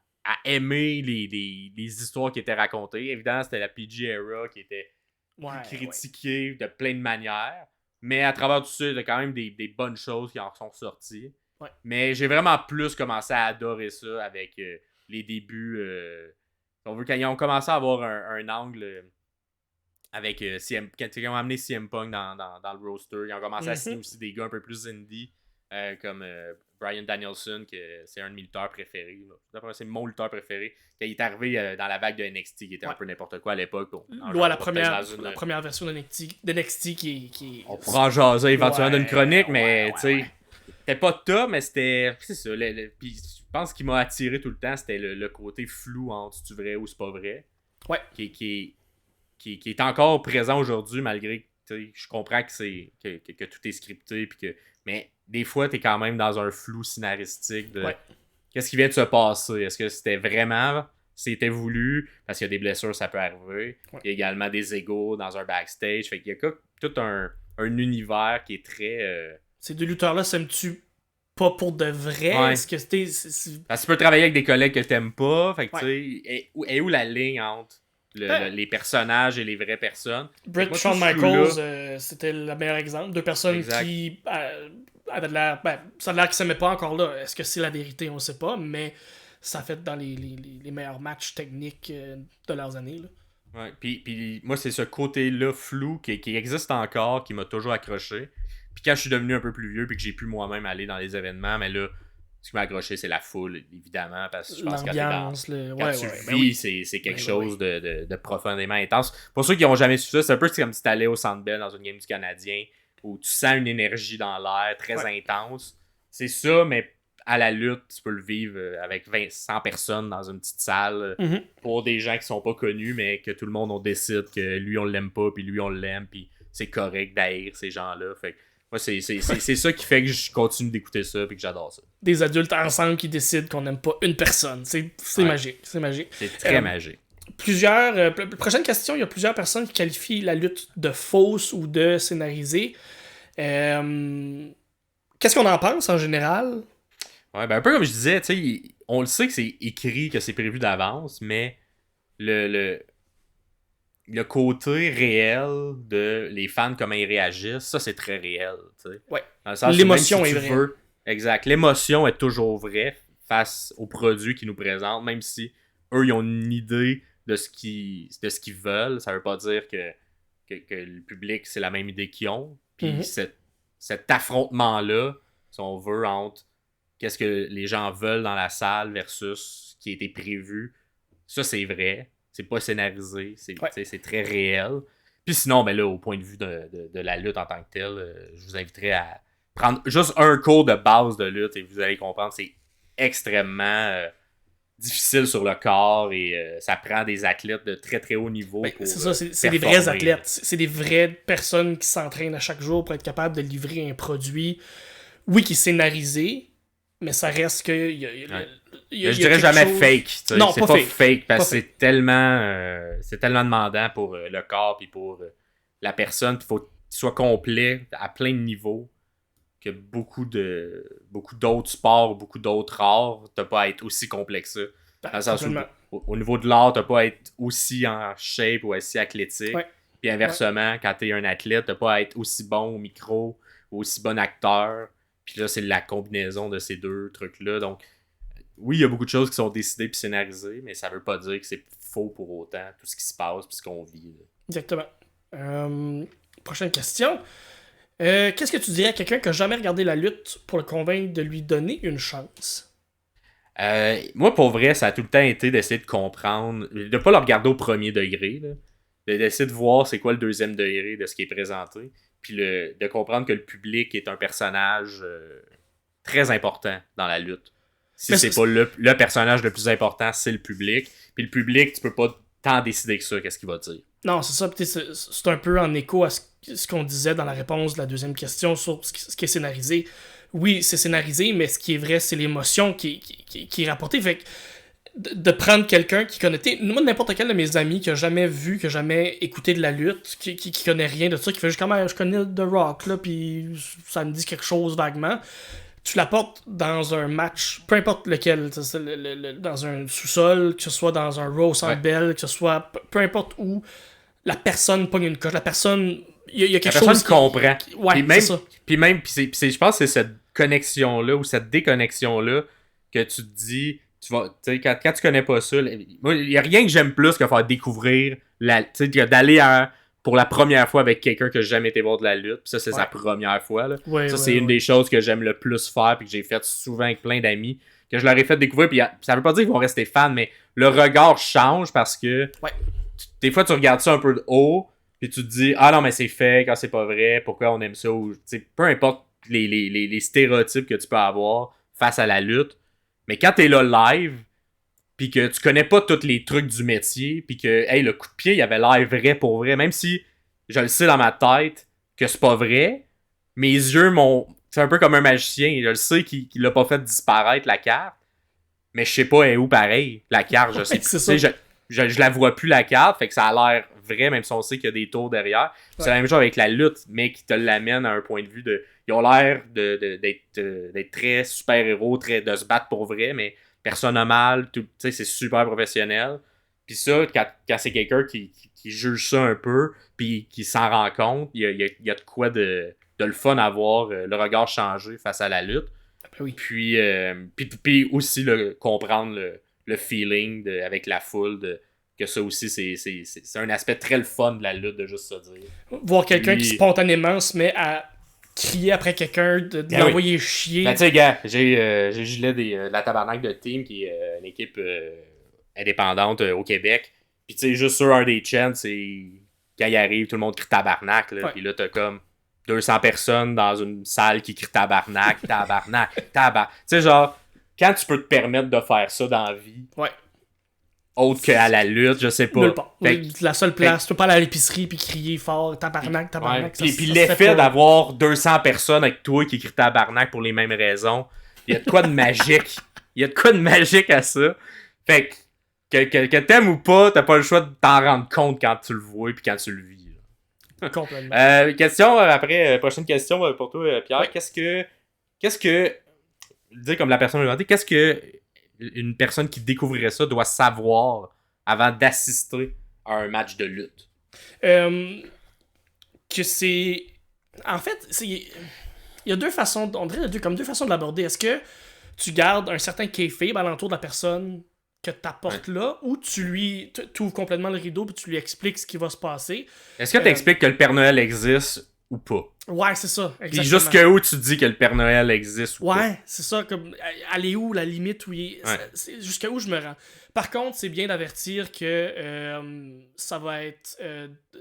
aimer les histoires qui étaient racontées. Évidemment, c'était la PG era qui était critiquée de plein de manières. Mais à travers tout ça, il y a quand même des bonnes choses qui en sont sorties. Ouais. Mais j'ai vraiment plus commencé à adorer ça avec les débuts. On veut quand ils ont commencé à avoir un angle avec quand ils ont amené CM Punk dans le roster, ils ont commencé à signer aussi des gars un peu plus indie, comme Bryan Danielson, que c'est un de mes lutteurs préférés. D'après c'est mon lutteur préféré. Quand il est arrivé dans la vague de NXT, qui était un peu n'importe quoi à l'époque. La première version de NXT qui on pourra en jaser éventuellement d'une chronique, mais tu sais, c'était pas top, mais c'était. C'est ça. Puis je pense qu'il m'a attiré tout le temps, c'était le côté flou entre si c'est vrai ou c'est pas vrai. Ouais. Qui est encore présent aujourd'hui, malgré que je comprends que tout est scripté. Mais des fois, t'es quand même dans un flou scénaristique de qu'est-ce qui vient de se passer. Est-ce que c'était voulu? Parce qu'il y a des blessures, ça peut arriver. Il y a également des égos dans un backstage. Fait qu'il y a tout un univers qui est très. Ces deux lutteurs-là s'aiment-tu pas pour de vrai? Ouais. Est-ce que Parce que tu peux travailler avec des collègues que t'aimes pas. Fait que tu sais, et où la ligne entre les personnages et les vraies personnes? Brett Shawn Michaels, c'était le meilleur exemple. Deux personnes qui avaient de l'air. Ça a l'air qu'ils s'aimaient pas encore là. Est-ce que c'est la vérité? On sait pas, mais ça a fait dans les meilleurs matchs techniques de leurs années. Là. Ouais, puis moi, c'est ce côté-là flou qui existe encore, qui m'a toujours accroché. Puis quand je suis devenu un peu plus vieux, puis que j'ai pu moi-même aller dans les événements, mais là, ce qui m'a accroché, c'est la foule, évidemment, parce que je pense que quand tu vis, c'est quelque chose de profondément intense. Pour ceux qui n'ont jamais su ça, c'est un peu comme si tu allais au Centre Bell dans une game du Canadien, où tu sens une énergie dans l'air très intense. C'est ça, mais à la lutte, tu peux le vivre avec 100 personnes dans une petite salle pour des gens qui sont pas connus, mais que tout le monde on décide que lui on l'aime pas, puis lui on l'aime, puis c'est correct d'haïr ces gens-là. Fait que moi, c'est ça qui fait que je continue d'écouter ça, puis que j'adore ça. Des adultes ensemble qui décident qu'on n'aime pas une personne. C'est magique. C'est magique. C'est très magique. Prochaine question, il y a plusieurs personnes qui qualifient la lutte de fausse ou de scénarisée. Qu'est-ce qu'on en pense en général? Ouais, ben un peu comme je disais, tu sais, on le sait que c'est écrit, que c'est prévu d'avance, mais le côté réel de les fans, comment ils réagissent, ça c'est très réel, tu sais. Ouais. L'émotion est vraie. Exact. L'émotion est toujours vraie face aux produits qu'ils nous présentent, même si eux ils ont une idée de ce qu'ils veulent. Ça veut pas dire que le public c'est la même idée qu'ils ont. Puis cet affrontement-là, si on veut, entre qu'est-ce que les gens veulent dans la salle versus ce qui a été prévu, ça c'est vrai. C'est pas scénarisé, c'est très réel. Puis sinon, ben là, au point de vue de la lutte en tant que telle, je vous inviterai à prendre juste un cours de base de lutte et vous allez comprendre, c'est extrêmement difficile sur le corps et ça prend des athlètes de très très haut niveau. C'est ça, c'est des vrais athlètes. C'est des vraies personnes qui s'entraînent à chaque jour pour être capables de livrer un produit, oui, qui est scénarisé, mais ça reste que... je dirais jamais fake. Non, c'est pas fake parce que c'est tellement demandant pour le corps et pour la personne. Il faut qu'il soit complet à plein de niveaux. Que beaucoup d'autres sports, beaucoup d'autres arts, t'as pas à être aussi complet que ça. Dans le sens où, au niveau de l'art, t'as pas à être aussi en shape ou aussi athlétique. Puis inversement, quand t'es un athlète, t'as pas à être aussi bon au micro ou aussi bon acteur. Puis là, c'est la combinaison de ces deux trucs-là. Donc, oui, il y a beaucoup de choses qui sont décidées puis scénarisées, mais ça veut pas dire que c'est faux pour autant, tout ce qui se passe puis ce qu'on vit. Là. Exactement. Prochaine question. Qu'est-ce que tu dirais à quelqu'un qui n'a jamais regardé la lutte pour le convaincre de lui donner une chance? Moi, pour vrai, ça a tout le temps été d'essayer de comprendre, de pas le regarder au premier degré, là, d'essayer de voir c'est quoi le deuxième degré de ce qui est présenté, puis de comprendre que le public est un personnage très important dans la lutte. Si c'est pas le personnage le plus important, c'est le public. Puis le public, tu peux pas tant décider que ça, qu'est-ce qu'il va dire. Non, c'est ça. C'est un peu en écho à ce qu'on disait dans la réponse de la deuxième question sur ce qui est scénarisé. Oui, c'est scénarisé, mais ce qui est vrai, c'est l'émotion qui est rapportée. Fait que de prendre quelqu'un qui connaît... Moi, n'importe quel de mes amis qui a jamais vu, qui a jamais écouté de la lutte, qui connaît rien de ça, qui fait juste comme je connais The Rock, là, puis ça me dit quelque chose vaguement. Tu l'apportes dans un match, peu importe lequel, dans un sous-sol, que ce soit dans un Raw Centre Bell, que ce soit peu importe où, la personne pogne une coche, la personne, il y a quelque chose... La personne comprend. Ouais, c'est ça. Puis je pense que c'est cette connexion-là ou cette déconnexion-là que tu te dis, quand tu connais pas ça, moi, il n'y a rien que j'aime plus que faire découvrir, d'aller pour la première fois avec quelqu'un que j'ai jamais été voir de la lutte. Puis ça, c'est sa première fois. Là. Ça, c'est une des choses que j'aime le plus faire puis que j'ai fait souvent avec plein d'amis. Que je leur ai fait découvrir. Puis ça veut pas dire qu'ils vont rester fans, mais le regard change parce que des fois, tu regardes ça un peu de haut puis tu te dis, ah non, mais c'est fake, quand c'est pas vrai, pourquoi on aime ça. Ou, peu importe les stéréotypes que tu peux avoir face à la lutte. Mais quand t'es là live, puis que tu connais pas tous les trucs du métier, puis que hey, le coup de pied, il avait l'air vrai pour vrai, même si je le sais dans ma tête que c'est pas vrai, mes yeux m'ont... C'est un peu comme un magicien, je le sais qu'il l'a pas fait disparaître, la carte, mais je sais pas elle est où pareil, la carte, je sais. Je la vois plus, la carte, fait que ça a l'air vrai, même si on sait qu'il y a des tours derrière. C'est la même chose avec la lutte, mais qui te l'amène à un point de vue de... Ils ont l'air d'être très super-héros, de se battre pour vrai, mais personne mal, c'est super professionnel. Puis ça, quand c'est quelqu'un qui juge ça un peu, puis qui s'en rend compte, il y a de quoi de le fun à voir, le regard changer face à la lutte. Oui. Puis aussi comprendre le feeling avec la foule, que ça aussi, c'est un aspect très le fun de la lutte, de juste se dire. Voir quelqu'un qui spontanément se met à crier après quelqu'un, de l'envoyer chier. Ben, tu sais, gars, j'ai gilet de la Tabarnak de Team, qui est une équipe indépendante au Québec. Puis, tu sais, juste sur un des chants, c'est quand il arrive, tout le monde crie Tabarnak. Puis là, t'as comme 200 personnes dans une salle qui crient Tabarnak, Tabarnak. Tu sais, genre, quand tu peux te permettre de faire ça dans la vie, autre qu'à la lutte, je sais pas. Nulle part. La seule place, tu peux pas aller à l'épicerie puis crier fort Tabarnak, Tabarnak. Puis l'effet d'avoir 200 personnes avec toi qui crient Tabarnak pour les mêmes raisons, il y a de quoi de magique. Il y a de quoi de magique à ça. Fait que t'aimes ou pas, t'as pas le choix de t'en rendre compte quand tu le vois puis quand tu le vis. Complètement. Question après, prochaine question pour toi, Pierre. Ouais. Qu'est-ce que dire comme la personne m'a demandé, qu'est-ce que une personne qui découvrirait ça doit savoir avant d'assister à un match de lutte? Que c'est... En fait, il y a deux façons, on dirait deux façons de l'aborder. Est-ce que tu gardes un certain kayfabe alentour de la personne que t'apportes là, ou tu ouvres complètement le rideau et tu lui expliques ce qui va se passer? Est-ce que tu expliques que le Père Noël existe ou pas? Ouais, c'est ça, exactement. Puis jusqu'où tu dis que le Père Noël existe ou pas? Ouais, c'est ça, comme aller où la limite où il est... c'est jusqu'à où je me rends. Par contre, c'est bien d'avertir que ça va être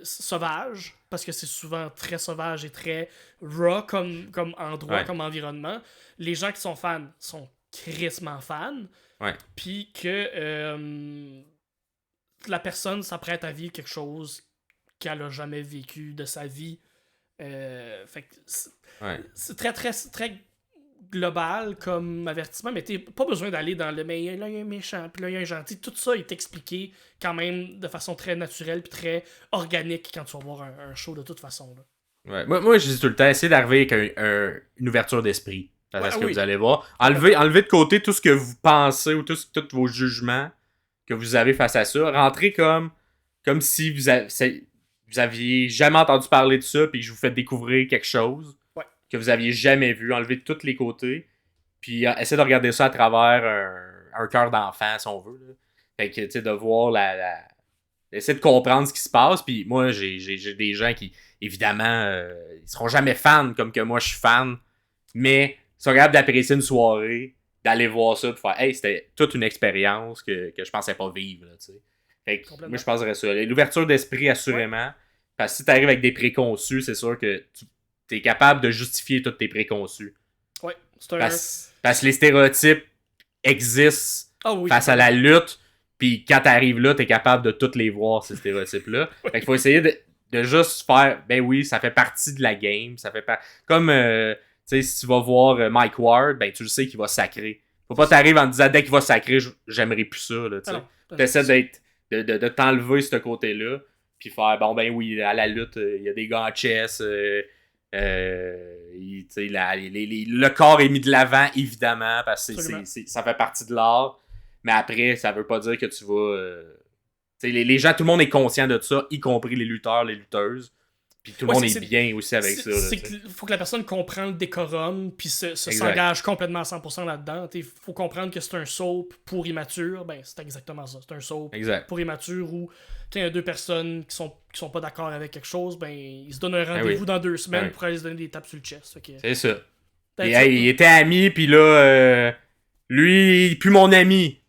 sauvage, parce que c'est souvent très sauvage et très raw comme endroit, comme environnement. Les gens qui sont fans sont crissement fans. Ouais. Puis que la personne s'apprête à vivre quelque chose qu'elle a jamais vécu de sa vie. Fait que c'est très, très, très global comme avertissement, mais t'as pas besoin d'aller dans le mais là il y a un méchant, puis là il y a un gentil. Tout ça est expliqué quand même de façon très naturelle puis très organique quand tu vas voir un show de toute façon. Là. Ouais. Moi, je dis tout le temps, essayez d'arriver avec une ouverture d'esprit. C'est ce que vous allez voir. Enlevez de côté tout ce que vous pensez ou tous vos jugements que vous avez face à ça. Rentrez comme si vous aviez jamais entendu parler de ça puis que je vous fais découvrir quelque chose que vous aviez jamais vu. Enlevez de tous les côtés. Puis essayez de regarder ça à travers un cœur d'enfant, si on veut. Là. Fait que, tu sais, de voir essayer de comprendre ce qui se passe. Puis moi, j'ai des gens qui, évidemment, ils seront jamais fans comme que moi je suis fan. Mais ils sont capables d'apprécier une soirée, d'aller voir ça, puis faire « Hey, c'était toute une expérience que je pensais pas vivre. » Fait que moi, je penserais ça. L'ouverture d'esprit, assurément. Parce que si t'arrives avec des préconçus, c'est sûr que tu es capable de justifier tous tes préconçus. Ouais, parce que les stéréotypes existent face à la lutte, puis quand t'arrives là, t'es capable de tous les voir, ces stéréotypes-là. Fait qu'il faut essayer de juste faire « Ben oui, ça fait partie de la game. » Ça fait comme... Tu sais, si tu vas voir Mike Ward, ben tu le sais qu'il va sacrer. Faut pas t'arriver en te disant dès qu'il va sacrer, j'aimerais plus ça. Tu essaies de t'enlever ce côté-là, puis faire bon ben oui, à la lutte, il y a des gars en chess, le corps est mis de l'avant, évidemment, parce que ça fait partie de l'art. Mais après, ça veut pas dire que tu vas. Les gens, tout le monde est conscient de ça, y compris les lutteurs, les lutteuses. Puis tout le monde est bien aussi avec ça. C'est qu'il faut que la personne comprenne le décorum, puis s'engage complètement à 100% là-dedans. Il faut comprendre que c'est un soap pour immature. Ben, c'est exactement ça. C'est un soap pour immature où il y a deux personnes qui sont pas d'accord avec quelque chose, ben, ils se donnent un rendez-vous dans 2 semaines pour aller se donner des tapes sur le chest. C'est ça. Et, il était ami, puis là, lui, il est plus mon ami.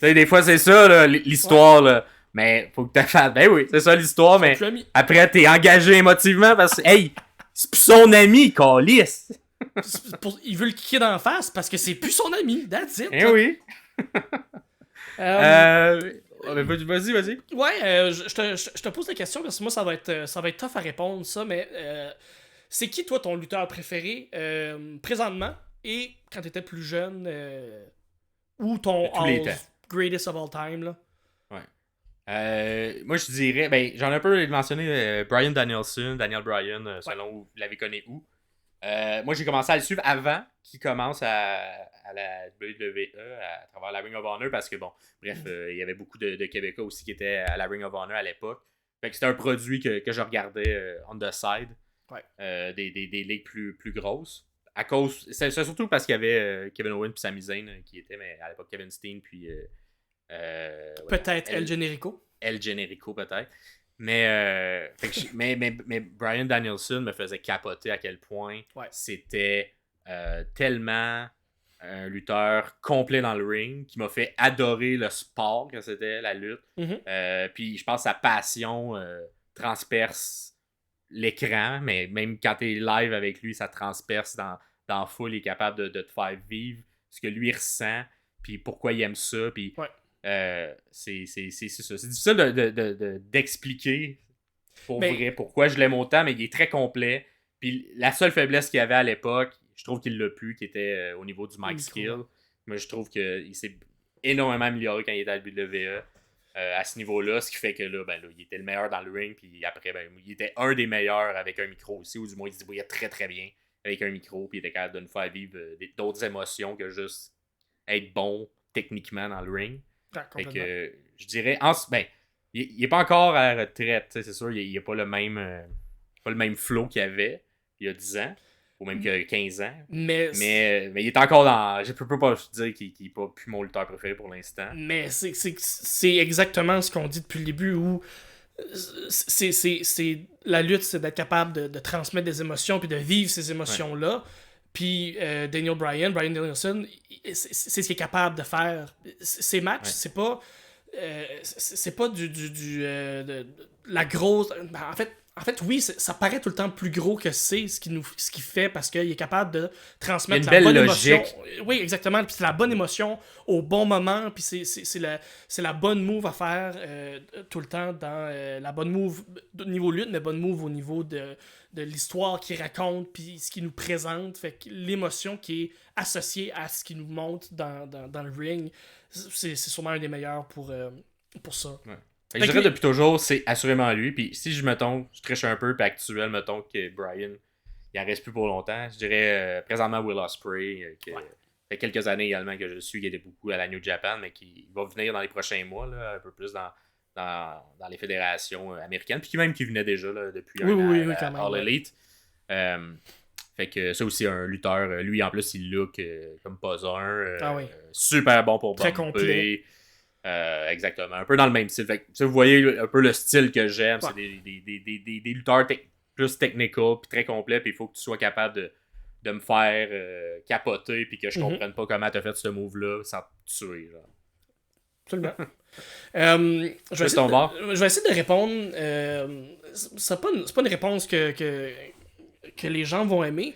Des fois, c'est ça, là, l'histoire, là. Mais faut que tu fasses. Ben oui, c'est ça l'histoire, mais après, t'es engagé émotivement parce que, hey, c'est plus son ami, câlisse. Il veut le kicker d'en face parce que c'est plus son ami, that's it. Eh oui. Vas-y. Ouais, je te pose la question parce que moi, ça va être tough à répondre, ça, mais c'est qui, toi, ton lutteur préféré présentement et quand t'étais plus jeune ou ton greatest of all time, là? Ouais. Moi, je dirais, ben, j'en ai un peu mentionné Bryan Danielson, Daniel Bryan, selon vous l'avez connu où. Moi, j'ai commencé à le suivre avant qu'il commence à la WWE à travers la Ring of Honor parce que, bon, bref, il y avait beaucoup de Québécois aussi qui étaient à la Ring of Honor à l'époque. Fait que c'était un produit que je regardais on the side des ligues plus grosses. À cause, c'est surtout parce qu'il y avait Kevin Owens et Sami Zayn qui étaient, mais à l'époque Kevin Steen puis peut-être El Generico. El Generico peut-être. Mais Bryan Danielson me faisait capoter à quel point c'était tellement un lutteur complet dans le ring qui m'a fait adorer le sport que c'était la lutte. Puis je pense que sa passion transperce l'écran, mais même quand t'es live avec lui, ça transperce dans la foule, il est capable de te faire vivre ce que lui ressent, puis pourquoi il aime ça, puis c'est ça. C'est difficile d'expliquer pour vrai pourquoi je l'aime autant, mais il est très complet. Puis la seule faiblesse qu'il y avait à l'époque, je trouve qu'il l'a pu, qui était au niveau du mic skill. Mais je trouve qu'il s'est énormément amélioré quand il était à la WWE à ce niveau-là, ce qui fait que là, il était le meilleur dans le ring, puis après, il était un des meilleurs avec un micro aussi, ou du moins il se débrouillait très très bien avec un micro, puis il était capable de nous faire vivre d'autres émotions que juste être bon techniquement dans le ring. Fait que je dirais, il est pas encore à la retraite, c'est sûr, il n'a pas le même flow qu'il avait il y a 10 ans, ou même que 15 ans. Mais il est encore dans. Je peux pas dire qu'il n'est pas plus mon lutteur préféré pour l'instant. Mais c'est exactement ce qu'on dit depuis le début où c'est la lutte, c'est d'être capable de transmettre des émotions puis de vivre ces émotions-là. Puis Bryan Danielson, c'est ce qu'il est capable de faire. Ces matchs, c'est pas de la grosse. En fait, oui, ça paraît tout le temps plus gros que c'est ce qu'il fait parce qu'il est capable de transmettre la bonne émotion. Oui, exactement. Puis c'est la bonne émotion au bon moment. Puis c'est la bonne move à faire tout le temps dans la bonne move au niveau lutte, mais bonne move au niveau de l'histoire qu'il raconte puis ce qu'il nous présente. Fait que l'émotion qui est associée à ce qu'il nous montre dans le ring, c'est sûrement un des meilleurs pour ça. Ouais. Je dirais depuis toujours, c'est assurément lui. Puis si je triche un peu, puis actuel, mettons que Bryan, il en reste plus pour longtemps. Je dirais présentement Will Ospreay, qui fait quelques années également que je suis, qui était beaucoup à la New Japan, mais qui va venir dans les prochains mois, là, un peu plus dans les fédérations américaines, puis qui venait déjà là, depuis un an à All Elite. Fait que ça aussi, un lutteur, lui en plus, il look comme pas un. Super bon pour très complet. Exactement, un peu dans le même style. Fait que, vous voyez un peu le style que j'aime, c'est des lutteurs plus technical, puis très complets, puis il faut que tu sois capable de me faire capoter, puis que je comprenne pas comment tu as fait ce move-là sans te tuer. Genre. Absolument. Je vais essayer de répondre. C'est pas une réponse que les gens vont aimer.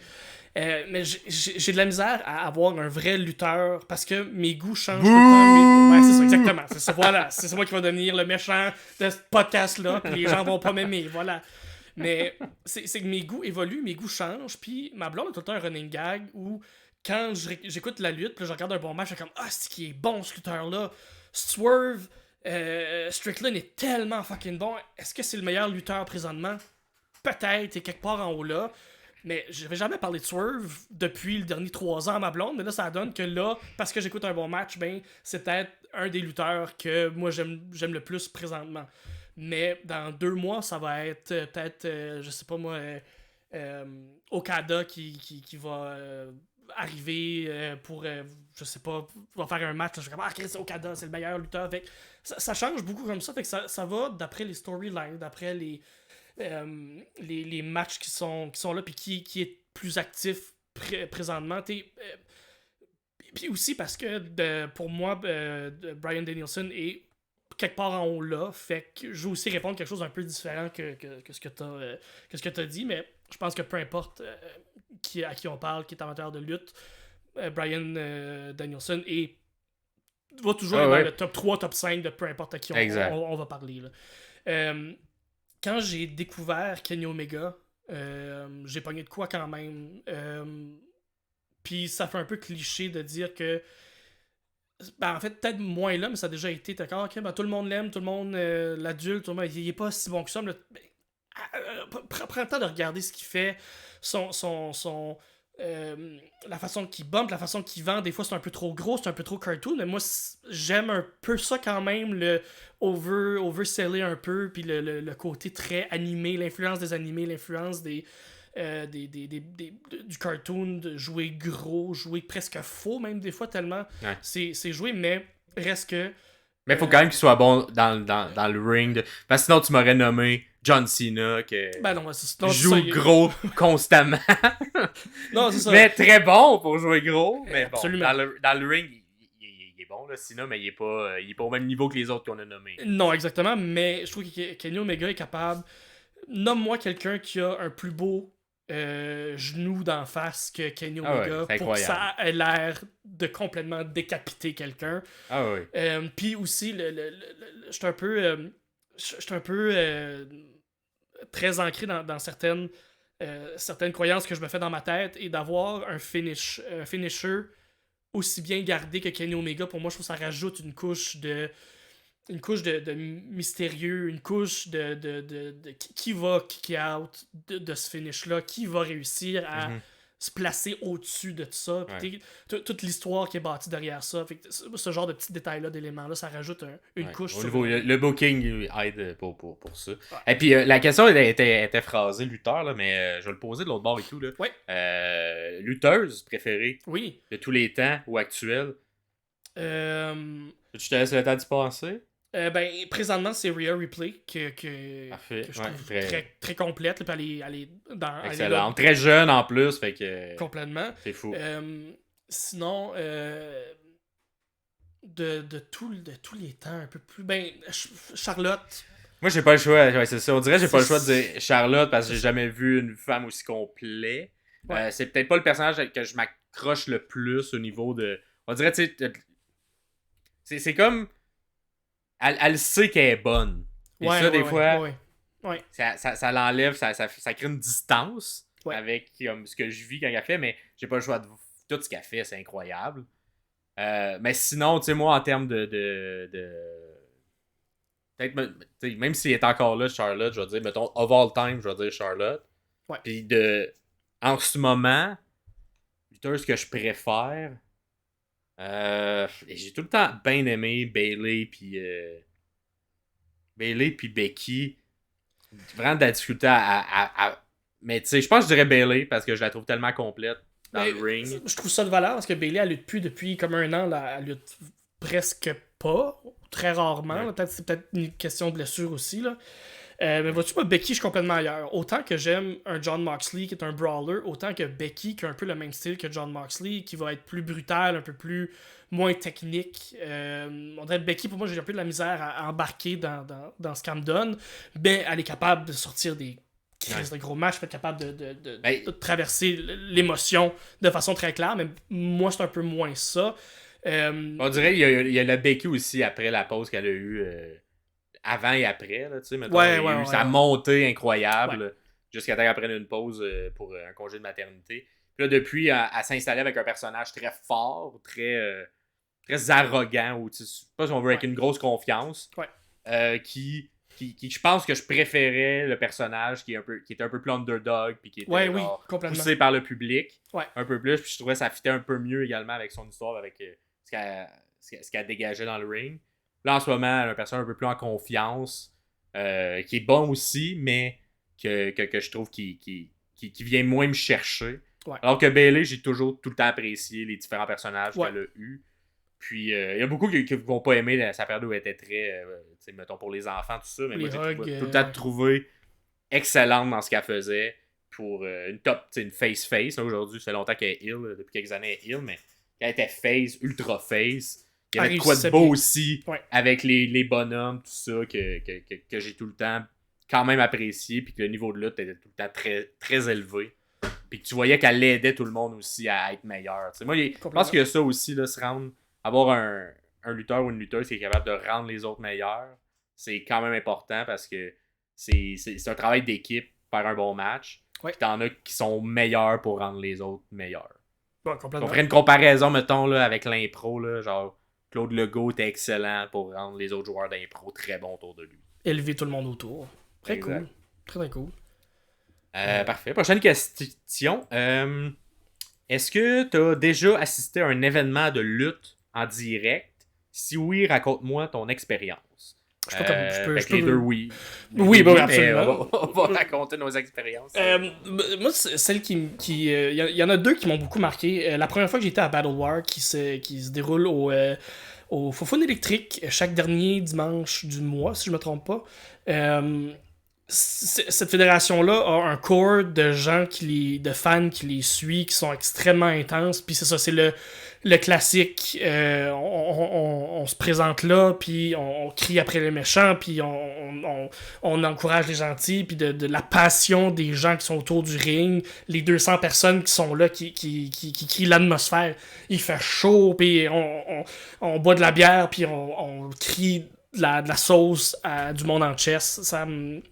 Mais j'ai de la misère à avoir un vrai lutteur parce que mes goûts changent tout le temps. Ouais, c'est ça, exactement. C'est ça, voilà. C'est moi qui va devenir le méchant de ce podcast-là, puis les gens vont pas m'aimer, voilà. Mais c'est que mes goûts évoluent, mes goûts changent, puis ma blonde a tout le temps un running gag où quand j'écoute la lutte, puis je regarde un bon match, je suis comme « Ah, c'est qui est bon, ce lutteur-là! Swerve, Strickland est tellement fucking bon. Est-ce que c'est le meilleur lutteur présentement? Peut-être, et quelque part en haut là. » Mais je n'avais jamais parlé de Swerve depuis le dernier 3 ans à ma blonde, mais là, ça donne que là, parce que j'écoute un bon match, c'est peut-être un des lutteurs que moi, j'aime le plus présentement. Mais dans 2 mois, ça va être peut-être, je sais pas moi, Okada qui va arriver pour, je sais pas, va faire un match. Je suis comme, ah, Chris Okada, c'est le meilleur lutteur. Fait que ça change beaucoup comme ça. Fait que ça va d'après les storylines, d'après les matchs qui sont là, puis qui est plus actif présentement. Puis aussi parce que pour moi, Bryan Danielson est quelque part en haut là, fait que je vais aussi répondre quelque chose d'un peu différent que ce que t'as dit, mais je pense que peu importe à qui on parle, qui est amateur de lutte, Bryan Danielson va toujours être dans le top 3, top 5 de peu importe à qui on va parler. Là. Quand j'ai découvert Kenny Omega, j'ai pogné de quoi quand même. Puis ça fait un peu cliché de dire que en fait, peut-être moins là, mais ça a déjà été. D'accord, ok, tout le monde l'aime, tout le monde l'adulte, il est pas si bon que ça. Mais prends le temps de regarder ce qu'il fait, la façon qu'il bump, la façon qu'il vend. Des fois, c'est un peu trop gros, c'est un peu trop cartoon, mais moi, j'aime un peu ça quand même, le overseller un peu, puis le côté très animé, l'influence des animés, l'influence du cartoon, de jouer gros, jouer presque faux, même des fois, tellement c'est joué, mais reste que. Mais il faut quand même qu'il soit bon dans le ring. Parce que sinon, tu m'aurais nommé John Cena, qui joue gros constamment. Non, c'est ça. Mais très bon pour jouer gros. Mais bon, absolument. Dans le ring, il est bon, là, Cena, mais il est pas au même niveau que les autres qu'on a nommés. Non, exactement. Mais je trouve que Kenny Omega est capable. Nomme-moi quelqu'un qui a un plus beau genou d'en face que Kenny Omega pour que ça ait l'air de complètement décapiter quelqu'un. Ah oui. Puis aussi, je suis un peu très ancré dans certaines croyances que je me fais dans ma tête, et d'avoir un finisher aussi bien gardé que Kenny Omega, pour moi, je trouve que ça rajoute une couche de mystérieux, une couche de qui va kick out de ce finish-là, qui va réussir à se placer au-dessus de tout ça. Puis toute l'histoire qui est bâtie derrière ça. Fait que ce genre de petits détails-là, d'éléments-là, ça rajoute une couche. Le booking aide pour ça. Ouais. Et puis la question était phrasée lutteur, là, mais je vais le poser de l'autre bord et tout. Là. Ouais. Lutteuse préférée oui. de tous les temps ou actuelle? Tu te laisses le temps d'y penser? Présentement, c'est Rhea Ripley que Parfait. je trouve très, très complète. Là, puis elle est dans. Excellent. Très jeune en plus. Fait que complètement. C'est fou. Sinon, de tous les temps, un peu plus. Charlotte. Moi, j'ai pas le choix. Ouais, c'est ça. On dirait que j'ai pas le choix de dire Charlotte parce que j'ai jamais vu une femme aussi complète. Ouais. C'est peut-être pas le personnage que je m'accroche le plus au niveau de. On dirait, tu sais. C'est comme. Elle sait qu'elle est bonne. Et ça, des fois, ça l'enlève, ça crée une distance avec ce que je vis quand elle fait, mais j'ai pas le choix de tout ce qu'elle fait, c'est incroyable. Mais sinon, tu sais, moi, en termes de peut-être, même s'il est encore là, Charlotte, je vais dire, mettons, of all time, je vais dire Charlotte. Ouais. Puis en ce moment, ce que je préfère. J'ai tout le temps bien aimé Bayley puis Becky. Vraiment de la difficulté mais tu sais, je pense que je dirais Bayley parce que je la trouve tellement complète dans le ring. Je trouve ça de valeur parce que Bayley, elle lutte plus depuis comme 1 an. Là, elle lutte presque pas, très rarement. Ouais. C'est peut-être une question de blessure aussi. Là. Mais vois-tu, moi, Becky, je suis complètement ailleurs. Autant que j'aime un Jon Moxley qui est un brawler, autant que Becky qui a un peu le même style que Jon Moxley, qui va être plus brutal, un peu moins technique. On dirait Becky, pour moi, j'ai un peu de la misère à embarquer dans ce qu'elle me donne. Mais elle est capable de sortir des crises de gros matchs, elle est capable de traverser l'émotion de façon très claire. Mais moi, c'est un peu moins ça. On dirait qu'il y a la Becky aussi après la pause qu'elle a eue. Avant et après, là, tu sais, mettons, il y a eu sa montée incroyable jusqu'à temps qu'elle prenne une pause pour un congé de maternité. Puis là, depuis, elle s'installait avec un personnage très fort, très arrogant, ou je sais pas si on veut, avec une grosse confiance, qui je pense que je préférais le personnage qui était un peu plus underdog, puis qui était poussé par le public, un peu plus, puis je trouvais que ça fitait un peu mieux également avec son histoire, avec ce qu'elle dégageait dans le ring. Là, en ce moment, elle a un personnage un peu plus en confiance. qui est bon aussi, mais que je trouve qui vient moins me chercher. Ouais. Alors que Bayley, j'ai toujours tout le temps apprécié les différents personnages Ouais. qu'elle a eus. Puis, il y a beaucoup qui vont pas aimer sa période où elle était très, mettons, pour les enfants, tout ça. Mais moi, j'ai tout le temps trouvé excellente dans ce qu'elle faisait pour une top, une face-face. Aujourd'hui, ça fait longtemps qu'elle est heel, depuis quelques années elle est heel, mais quand elle était face, ultra face, il y avait de quoi de beau aussi avec les bonhommes, tout ça, que j'ai tout le temps quand même apprécié, puis que le niveau de lutte était tout le temps très, très élevé. Puis que tu voyais qu'elle aidait tout le monde aussi à être meilleur. T'sais, moi, je pense qu'il y a ça aussi, là, avoir un lutteur ou une lutteuse qui est capable de rendre les autres meilleurs, c'est quand même important parce que c'est un travail d'équipe, faire un bon match. Puis t'en as qui sont meilleurs pour rendre les autres meilleurs. Ouais, complètement. On ferait une comparaison, mettons, là, avec l'impro, là, genre Claude Legault était excellent pour rendre les autres joueurs d'impro très bons autour de lui. Élever tout le monde autour. Très cool. Très, très cool. Parfait. Prochaine question. Est-ce que tu as déjà assisté à un événement de lutte en direct? Si oui, raconte-moi ton expérience. Je peux... Les deux, oui. Oui, absolument. On va raconter nos expériences. Moi, celle qui y en a deux qui m'ont beaucoup marqué. La première fois que j'étais à Battle War, qui se déroule au Fofone électrique chaque dernier dimanche du mois, si je me trompe pas. Cette fédération-là a un corps de gens de fans qui les suivent, qui sont extrêmement intenses. Puis c'est ça, c'est le classique. On se présente là, puis on crie après les méchants, puis on encourage les gentils, puis de la passion des gens qui sont autour du ring, les 200 personnes qui sont là, qui crient l'atmosphère. Il fait chaud, puis on boit de la bière, puis on crie de la sauce à du monde en chess.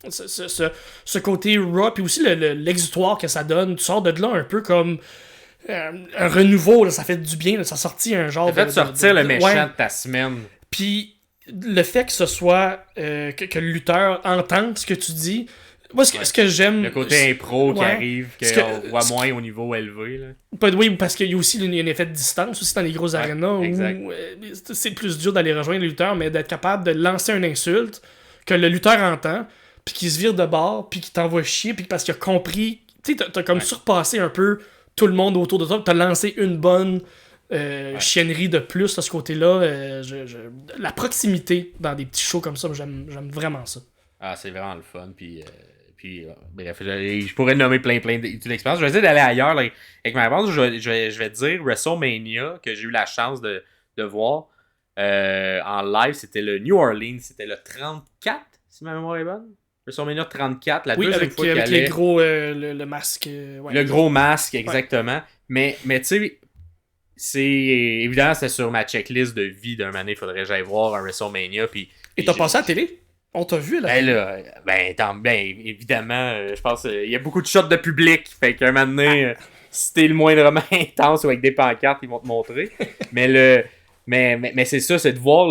Ce côté raw, puis aussi l'exutoire que ça donne, tu sors de là un peu comme un renouveau, là, ça fait du bien, là, ça sortit un genre ça fait sortir le méchant de ta semaine. Puis le fait que ce soit que le lutteur entende ce que tu dis, moi ce que j'aime, le côté impro qui arrive, qu'on voit moins au niveau élevé là. Oui, parce qu'il y a aussi un effet de distance aussi dans les gros arénas où c'est plus dur d'aller rejoindre les lutteurs, mais d'être capable de lancer une insulte que le lutteur entend, puis qu'il se vire de bord, puis qu'il t'envoie chier, puis parce qu'il a compris, tu sais, t'as comme surpassé un peu tout le monde autour de toi, t'as lancé une bonne chiennerie de plus à ce côté-là. La proximité dans des petits shows comme ça, j'aime vraiment ça. Ah, c'est vraiment le fun, puis bref, je pourrais nommer plein d'expériences. Je vais essayer d'aller ailleurs là, avec ma réponse. Je vais te dire WrestleMania, que j'ai eu la chance de voir en live. C'était le New Orleans. C'était le 34, si ma mémoire est bonne. WrestleMania 34, la deuxième fois qu'il avec les gros, le masque. Le gros masque, exactement. Mais tu sais, c'est évidemment, c'était sur ma checklist de vie d'un année. Il faudrait que j'aille voir un WrestleMania. Et t'as passé à la télé? On t'a vu là? Évidemment, je pense qu'il y a beaucoup de shots de public. Fait qu'un moment donné, si t'es le moindrement intense ou avec des pancartes, ils vont te montrer. mais c'est ça, c'est de voir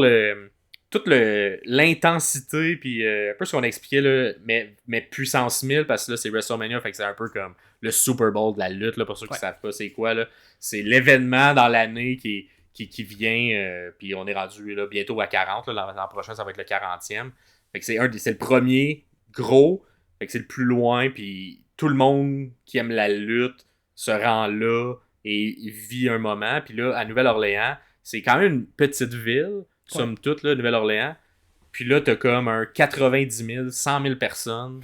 toute l'intensité, puis un peu ce qu'on expliquait, là, mais puissance 1000, parce que là, c'est WrestleMania, fait que c'est un peu comme le Super Bowl de la lutte, là, pour ceux qui ne savent pas c'est quoi. Là. C'est l'événement dans l'année qui vient, puis on est rendu là, bientôt à 40, là, l'an prochain, ça va être le 40e. Fait que c'est le premier gros, fait que c'est le plus loin, puis tout le monde qui aime la lutte se rend là et vit un moment. Puis là, à Nouvelle-Orléans, c'est quand même une petite ville, somme toute, là, Nouvelle-Orléans. Puis là, t'as comme un 90 000, 100 000 personnes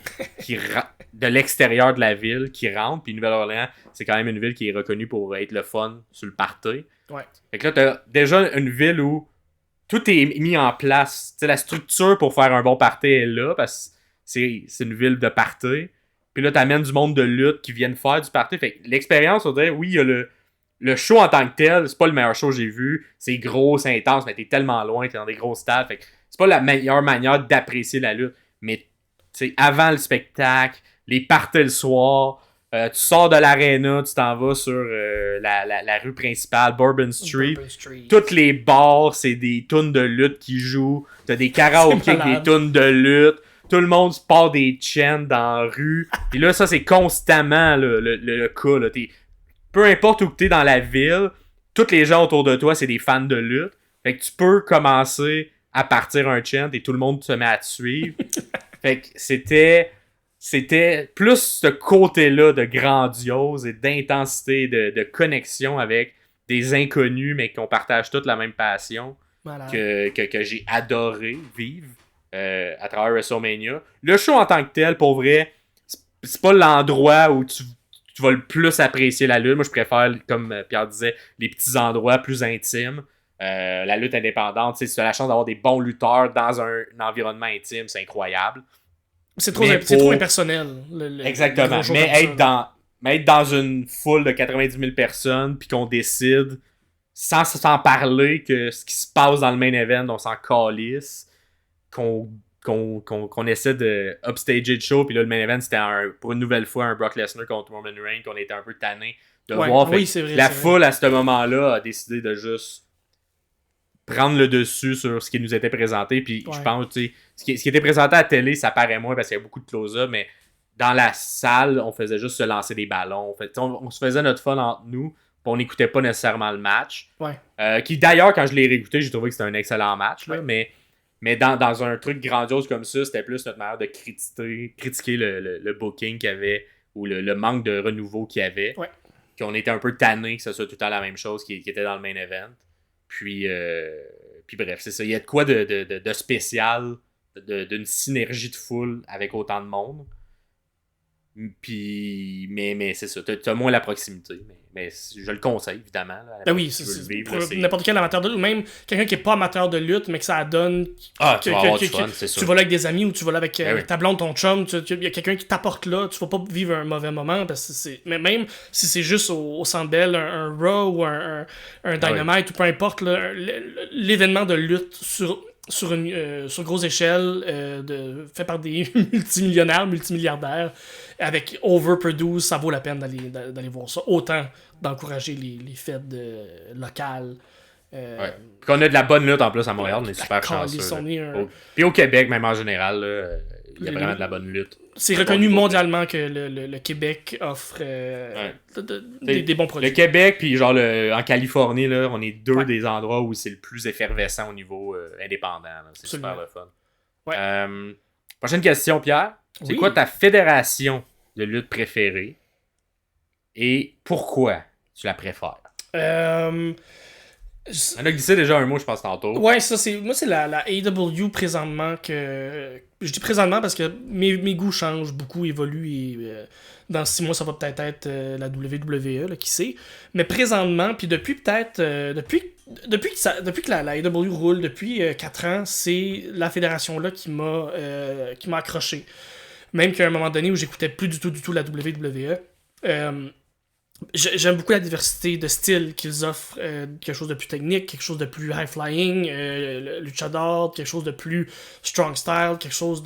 de l'extérieur de la ville qui rentrent. Puis Nouvelle-Orléans, c'est quand même une ville qui est reconnue pour être le fun sur le party. Ouais. Fait que là, t'as déjà une ville où tout est mis en place. T'sais, la structure pour faire un bon party est là, parce que c'est une ville de party. Puis là, t'amènes du monde de lutte qui viennent faire du party. Fait que l'expérience, on dirait, oui, il y a le show en tant que tel, c'est pas le meilleur show que j'ai vu. C'est gros, c'est intense, mais t'es tellement loin, t'es dans des gros stades. Fait que c'est pas la meilleure manière d'apprécier la lutte. Mais avant le spectacle, les parties le soir, tu sors de l'aréna, tu t'en vas sur la rue principale, Bourbon Street. Toutes les bars, c'est des tunes de lutte qui jouent. T'as des karaokés avec des tunes de lutte. Tout le monde se part des chants dans la rue. Puis là, ça, c'est constamment le cas. Là. Peu importe où tu es dans la ville, tous les gens autour de toi, c'est des fans de lutte. Fait que tu peux commencer à partir un chant et tout le monde se met à te suivre. Fait que c'était plus ce côté-là de grandiose et d'intensité, de connexion avec des inconnus, mais qu'on partage toute la même passion que j'ai adoré vivre à travers WrestleMania. Le show en tant que tel, pour vrai, c'est pas l'endroit où tu vas le plus apprécier la lutte. Moi, je préfère, comme Pierre disait, les petits endroits plus intimes. La lutte indépendante, si tu as la chance d'avoir des bons lutteurs dans un environnement intime, c'est incroyable. C'est trop impersonnel. Exactement. Mais être dans une foule de 90 000 personnes, puis qu'on décide, sans parler, que ce qui se passe dans le main event, on s'en calisse, qu'on essaie de upstager le show, puis là, le main event, c'était pour une nouvelle fois un Brock Lesnar contre Roman Reigns, qu'on était un peu tanné de voir. Oui, c'est vrai, la foule, à ce moment-là, a décidé de juste prendre le dessus sur ce qui nous était présenté, puis je pense, tu sais, ce qui était présenté à la télé, ça paraît moins parce qu'il y a beaucoup de close-up, mais dans la salle, on faisait juste se lancer des ballons. On se faisait notre fun entre nous, puis on n'écoutait pas nécessairement le match. Qui d'ailleurs, quand je l'ai réécouté, j'ai trouvé que c'était un excellent match, là, mais dans un truc grandiose comme ça, c'était plus notre manière de critiquer le booking qu'il y avait, ou le manque de renouveau qu'il y avait. Qu'on était un peu tanné que ce soit tout le temps la même chose qui était dans le main event. Puis bref, c'est ça. Il y a de quoi de spécial, d'une synergie de foule avec autant de monde. Puis, mais c'est ça. T'as moins la proximité. Mais je le conseille, évidemment. Là, oui, c'est n'importe quel amateur de lutte, ou même quelqu'un qui n'est pas amateur de lutte, mais que ça donne. Tu vas avoir du fun, c'est sûr. Tu vas là avec des amis ou tu vas là avec ta blonde, ton chum. Il y a quelqu'un qui t'apporte là. Tu vas pas vivre un mauvais moment. Parce que mais même si c'est juste au Centre Bell, un Raw ou un Dynamite, ou peu importe, là, l'événement de lutte sur grosse échelle, fait par des multimilliardaires, avec overproduce, ça vaut la peine d'aller voir ça. Autant d'encourager les fêtes locales. Qu'on a de la bonne lutte en plus à Montréal, on est super chanceux. Puis au Québec, même en général, il y a vraiment de la bonne lutte. C'est reconnu mondialement que le Québec offre des bons produits. Le Québec, puis genre en Californie, là, on est deux des endroits où c'est le plus effervescent au niveau indépendant. Là. C'est super le fun. Prochaine question, Pierre. C'est quoi ta fédération de lutte préférée et pourquoi tu la préfères? On a glissé déjà un mot, je pense, tantôt. Ouais, moi, c'est la AEW présentement que. Je dis présentement parce que mes goûts changent beaucoup, évoluent et dans 6 mois, ça va peut-être être la WWE, là, qui sait. Mais présentement, puis depuis peut-être. Depuis que la AEW roule, depuis 4 ans, c'est la fédération-là qui m'a accroché. Même qu'à un moment donné où j'écoutais plus du tout la WWE. J'aime beaucoup la diversité de styles qu'ils offrent, quelque chose de plus technique, quelque chose de plus high-flying, luchador, quelque chose de plus strong style, quelque chose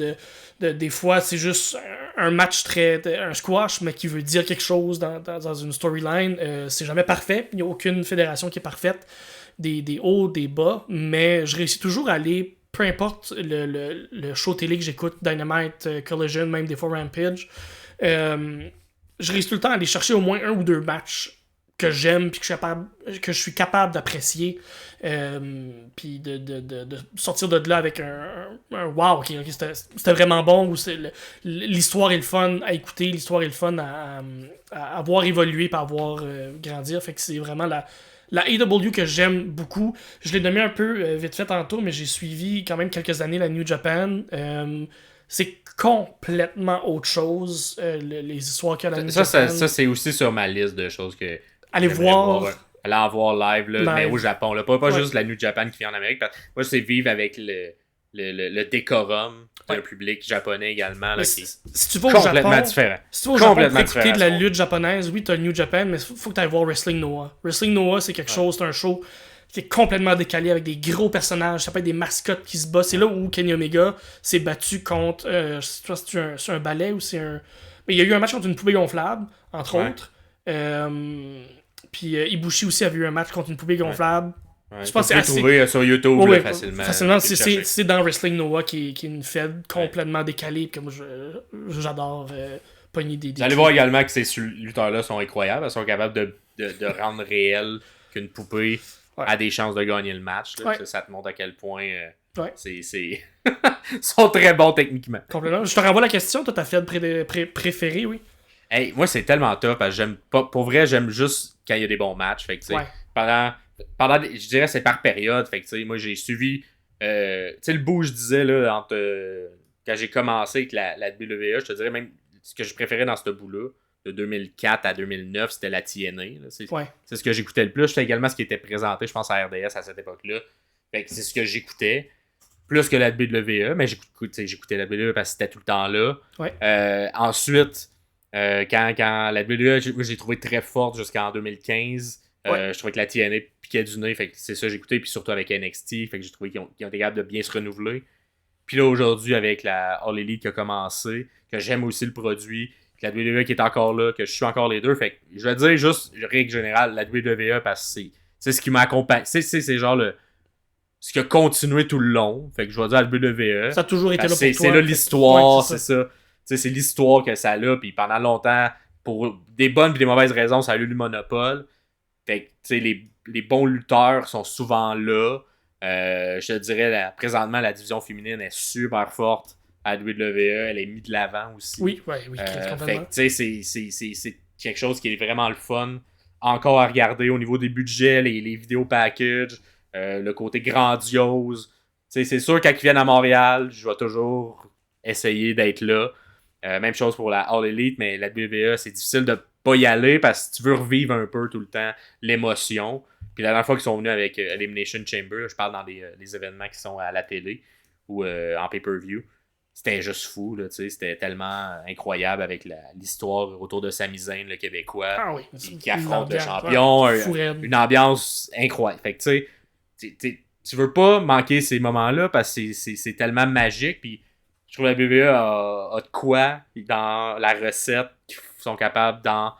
des fois c'est juste un match un squash, mais qui veut dire quelque chose dans une storyline. C'est jamais parfait, il n'y a aucune fédération qui est parfaite, des hauts, des bas, mais je réussis toujours à aller, peu importe le show télé que j'écoute, Dynamite, Collision, même des fois Rampage, je réussis tout le temps à aller chercher au moins 1 ou 2 matchs que j'aime puis que je suis capable d'apprécier, puis de sortir de là avec un wow, ok, c'était vraiment bon, ou l'histoire est le fun à écouter, l'histoire est le fun à voir évoluer et à voir grandir. Fait que c'est vraiment la AEW que j'aime beaucoup. Je l'ai nommé un peu vite fait tantôt, mais j'ai suivi quand même quelques années la New Japan. C'est complètement autre chose, les histoires qu'il y a à la New Japan. Ça, c'est aussi sur ma liste de choses que... Aller voir en voir live, là, mais au Japon. Là. Pas juste la New Japan qui vient en Amérique. Moi, c'est vivre avec le décorum d'un public japonais également. Là, qui si tu vas au complètement Japon, différent. Si tu vas au Japon pour écouter de la lutte japonaise, oui, t'as New Japan, mais faut que t'ailles voir Wrestling Noah. Wrestling Noah, c'est quelque chose, c'est un show qui est complètement décalé avec des gros personnages. Ça peut être des mascottes qui se battent. C'est là où Kenny Omega s'est battu contre. Je sais pas si c'est un ballet ou c'est un. Mais il y a eu un match contre une poupée gonflable, entre autres. Puis Ibushi aussi avait eu un match contre une poupée gonflable. Je pense que c'est trouvé sur YouTube facilement. Facilement, c'est dans Wrestling Noah qui est une fed complètement décalée. Comme j'adore pogner des. Vous allez voir également que ces lutteurs-là sont incroyables. Ils sont capables de rendre réel qu'une poupée a des chances de gagner le match. Ça te montre à quel point c'est sont très bons techniquement. Complètement. Je te renvoie la question, toi, ta Fed préférée, oui. Hey, moi, c'est tellement tough, parce que j'aime pas. Pour vrai, j'aime juste quand il y a des bons matchs. Fait que, tu sais, je dirais, c'est par période. Fait que, tu sais, moi, j'ai suivi. Tu sais, le bout, je disais, là, quand j'ai commencé avec la WWE, je te dirais même ce que je préférais dans ce bout-là, de 2004 à 2009, c'était la TNA. Là. C'est ce que j'écoutais le plus. C'était également ce qui était présenté, je pense, à RDS à cette époque-là. Fait que c'est ce que j'écoutais. Plus que la WWE, mais j'écoutais la WWE parce que c'était tout le temps là. Ensuite, quand la WWE, j'ai trouvé très forte jusqu'en 2015. Je trouvais que la TNA piquait du nez, fait que c'est ça que j'écoutais, puis surtout avec NXT, fait que j'ai trouvé qu'ils ont été capables de bien se renouveler. Puis là, aujourd'hui, avec la All Elite qui a commencé, que j'aime aussi le produit, que la WWE qui est encore là, que je suis encore les deux, fait que je vais dire juste, règle générale, la WWE, parce que c'est ce qui m'a accompagné. C'est genre ce qui a continué tout le long. Fait que je vais dire la WWE. Ça a toujours été là pour toi. C'est là l'histoire, c'est ça. C'est l'histoire que ça a, puis pendant longtemps, pour des bonnes et des mauvaises raisons, ça a eu le monopole. Fait que, tu sais, les bons lutteurs sont souvent là. Je te dirais, présentement, la division féminine est super forte à la WWE. Elle est mise de l'avant aussi. Oui, complètement. Fait que, tu sais, c'est quelque chose qui est vraiment le fun. Encore à regarder au niveau des budgets, les vidéos package, le côté grandiose. Tu sais, c'est sûr, quand ils viennent à Montréal, je vais toujours essayer d'être là. Même chose pour la All Elite, mais la WWE, c'est difficile de pas y aller parce que tu veux revivre un peu tout le temps l'émotion. Puis la dernière fois qu'ils sont venus avec Elimination Chamber, je parle dans les événements qui sont à la télé ou en pay-per-view, c'était juste fou, là, c'était tellement incroyable avec l'histoire autour de Sami Zayn, le Québécois, qui affronte le champion, une ambiance incroyable. Fait que tu sais, tu veux pas manquer ces moments-là parce que c'est tellement magique, puis je trouve que la WWE a de quoi dans la recette qu'ils sont capables dans.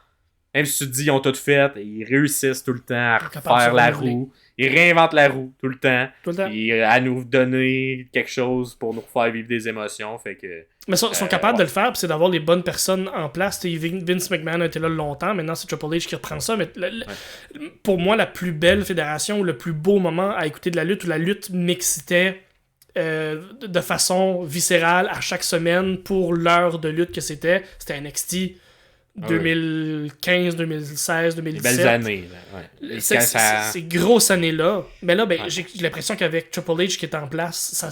Même si tu te dis ils ont tout fait, ils réussissent tout le temps à refaire la roue. Ils réinventent la roue tout le temps. Et à nous donner quelque chose pour nous faire vivre des émotions. Fait que, mais ils sont capables de le faire, c'est d'avoir les bonnes personnes en place. Vince McMahon a été là longtemps, maintenant c'est Triple H qui reprend ça. Mais pour moi, la plus belle fédération ou le plus beau moment à écouter de la lutte, où la lutte m'excitait de façon viscérale à chaque semaine pour l'heure de lutte que c'était NXT 2015, 2016, 2017. Belles années. Ouais. Ces grosses années-là. Mais là, j'ai l'impression qu'avec Triple H qui est en place, ça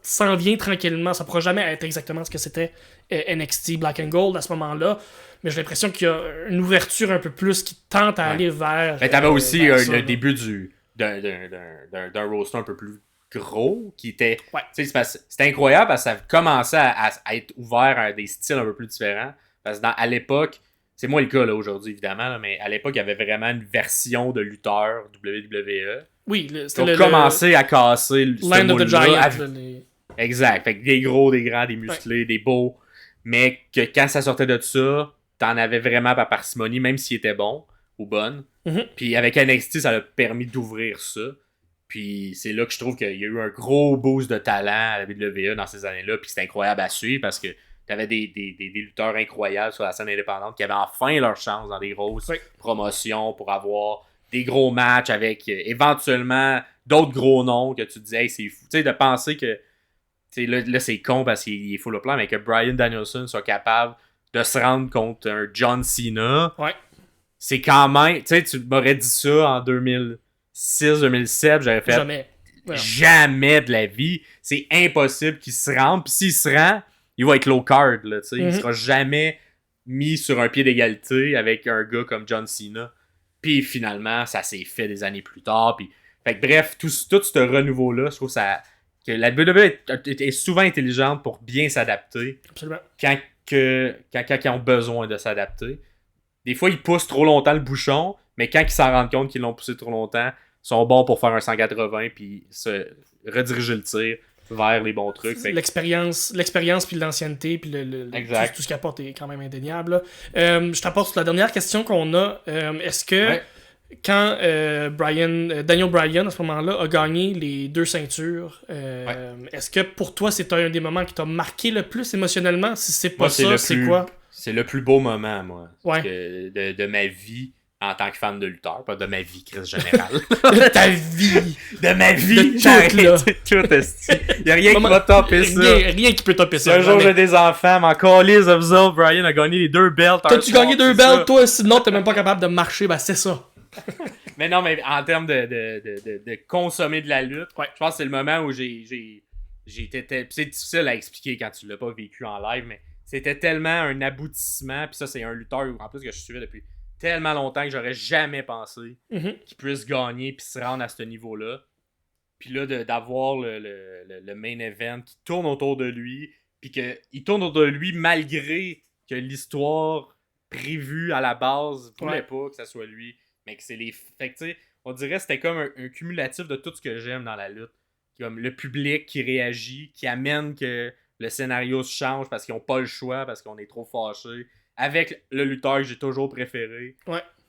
s'en vient tranquillement. Ça ne pourra jamais être exactement ce que c'était NXT Black and Gold à ce moment-là. Mais j'ai l'impression qu'il y a une ouverture un peu plus qui tente à aller vers. Mais t'avais aussi le début d'un roster un peu plus gros qui était. C'était incroyable parce que ça commençait à être ouvert à des styles un peu plus différents. Parce que à l'époque, c'est moins le cas là, aujourd'hui évidemment, là, mais à l'époque, il y avait vraiment une version de lutteur WWE. Oui, c'était commencé à casser le Land of the Giants. Exact. Fait que des gros, des grands, des musclés, des beaux. Mais que quand ça sortait de ça, t'en avais vraiment par parcimonie, même s'il était bon ou bonne. Puis avec NXT, ça a permis d'ouvrir ça. Puis c'est là que je trouve qu'il y a eu un gros boost de talent à la WWE dans ces années-là. Puis c'était incroyable à suivre parce que t'avais des lutteurs incroyables sur la scène indépendante qui avaient enfin leur chance dans des grosses promotions pour avoir des gros matchs avec éventuellement d'autres gros noms que tu te disais, hey, c'est fou. Tu sais, de penser que là c'est con parce qu'il est full au plan, mais que Bryan Danielson soit capable de se rendre contre un John Cena, c'est quand même. Tu sais, tu m'aurais dit ça en 2006-2007, j'aurais fait jamais de la vie. C'est impossible qu'il se rende. Puis s'il se rend, il va être low card, là, tu sais. Il sera jamais mis sur un pied d'égalité avec un gars comme John Cena. Puis finalement, ça s'est fait des années plus tard. Puis, fait que bref, tout ce renouveau-là, je trouve que la WWE est souvent intelligente pour bien s'adapter. Absolument. Quand ils ont besoin de s'adapter. Des fois, ils poussent trop longtemps le bouchon, mais quand ils s'en rendent compte qu'ils l'ont poussé trop longtemps, ils sont bons pour faire un 180 puis se rediriger le tir vers les bons trucs. L'expérience puis l'ancienneté puis tout ce qu'il apporte est quand même indéniable. Je t'apporte la dernière question qu'on a. Est-ce que quand Daniel Bryan à ce moment-là a gagné les 2 ceintures, est-ce que pour toi c'est un des moments qui t'a marqué le plus émotionnellement? Si c'est pas ça, c'est quoi? C'est le plus beau moment, moi, de ma vie en tant que fan de lutteur, pas de ma vie, Chris générale. De ta vie! De ma vie! J'ai arrêté tout, esti. Il y a rien qui va topper ça. Rien qui peut topper ça. Un jour, j'ai des enfants, mais encore les of vous autres, Brian a gagné les 2 belts. T'as-tu gagné 2 belts, toi? Sinon, t'es même pas capable de marcher, ben c'est ça. Mais non, mais en termes de consommer de la lutte, je pense que c'est le moment où j'ai été... C'est difficile à expliquer quand tu l'as pas vécu en live, mais c'était tellement un aboutissement, puis ça, c'est un lutteur, en plus, que je suivais depuis tellement longtemps que j'aurais jamais pensé qu'il puisse gagner puis se rendre à ce niveau-là. Puis là, d'avoir le main event qui tourne autour de lui, puis qu'il tourne autour de lui malgré que l'histoire prévue à la base voulait pas que ça soit lui, mais que c'est les... Fait que tu sais, on dirait que c'était comme un cumulatif de tout ce que j'aime dans la lutte. Comme le public qui réagit, qui amène que le scénario se change parce qu'ils n'ont pas le choix, parce qu'on est trop fâchés. Avec le lutteur que j'ai toujours préféré,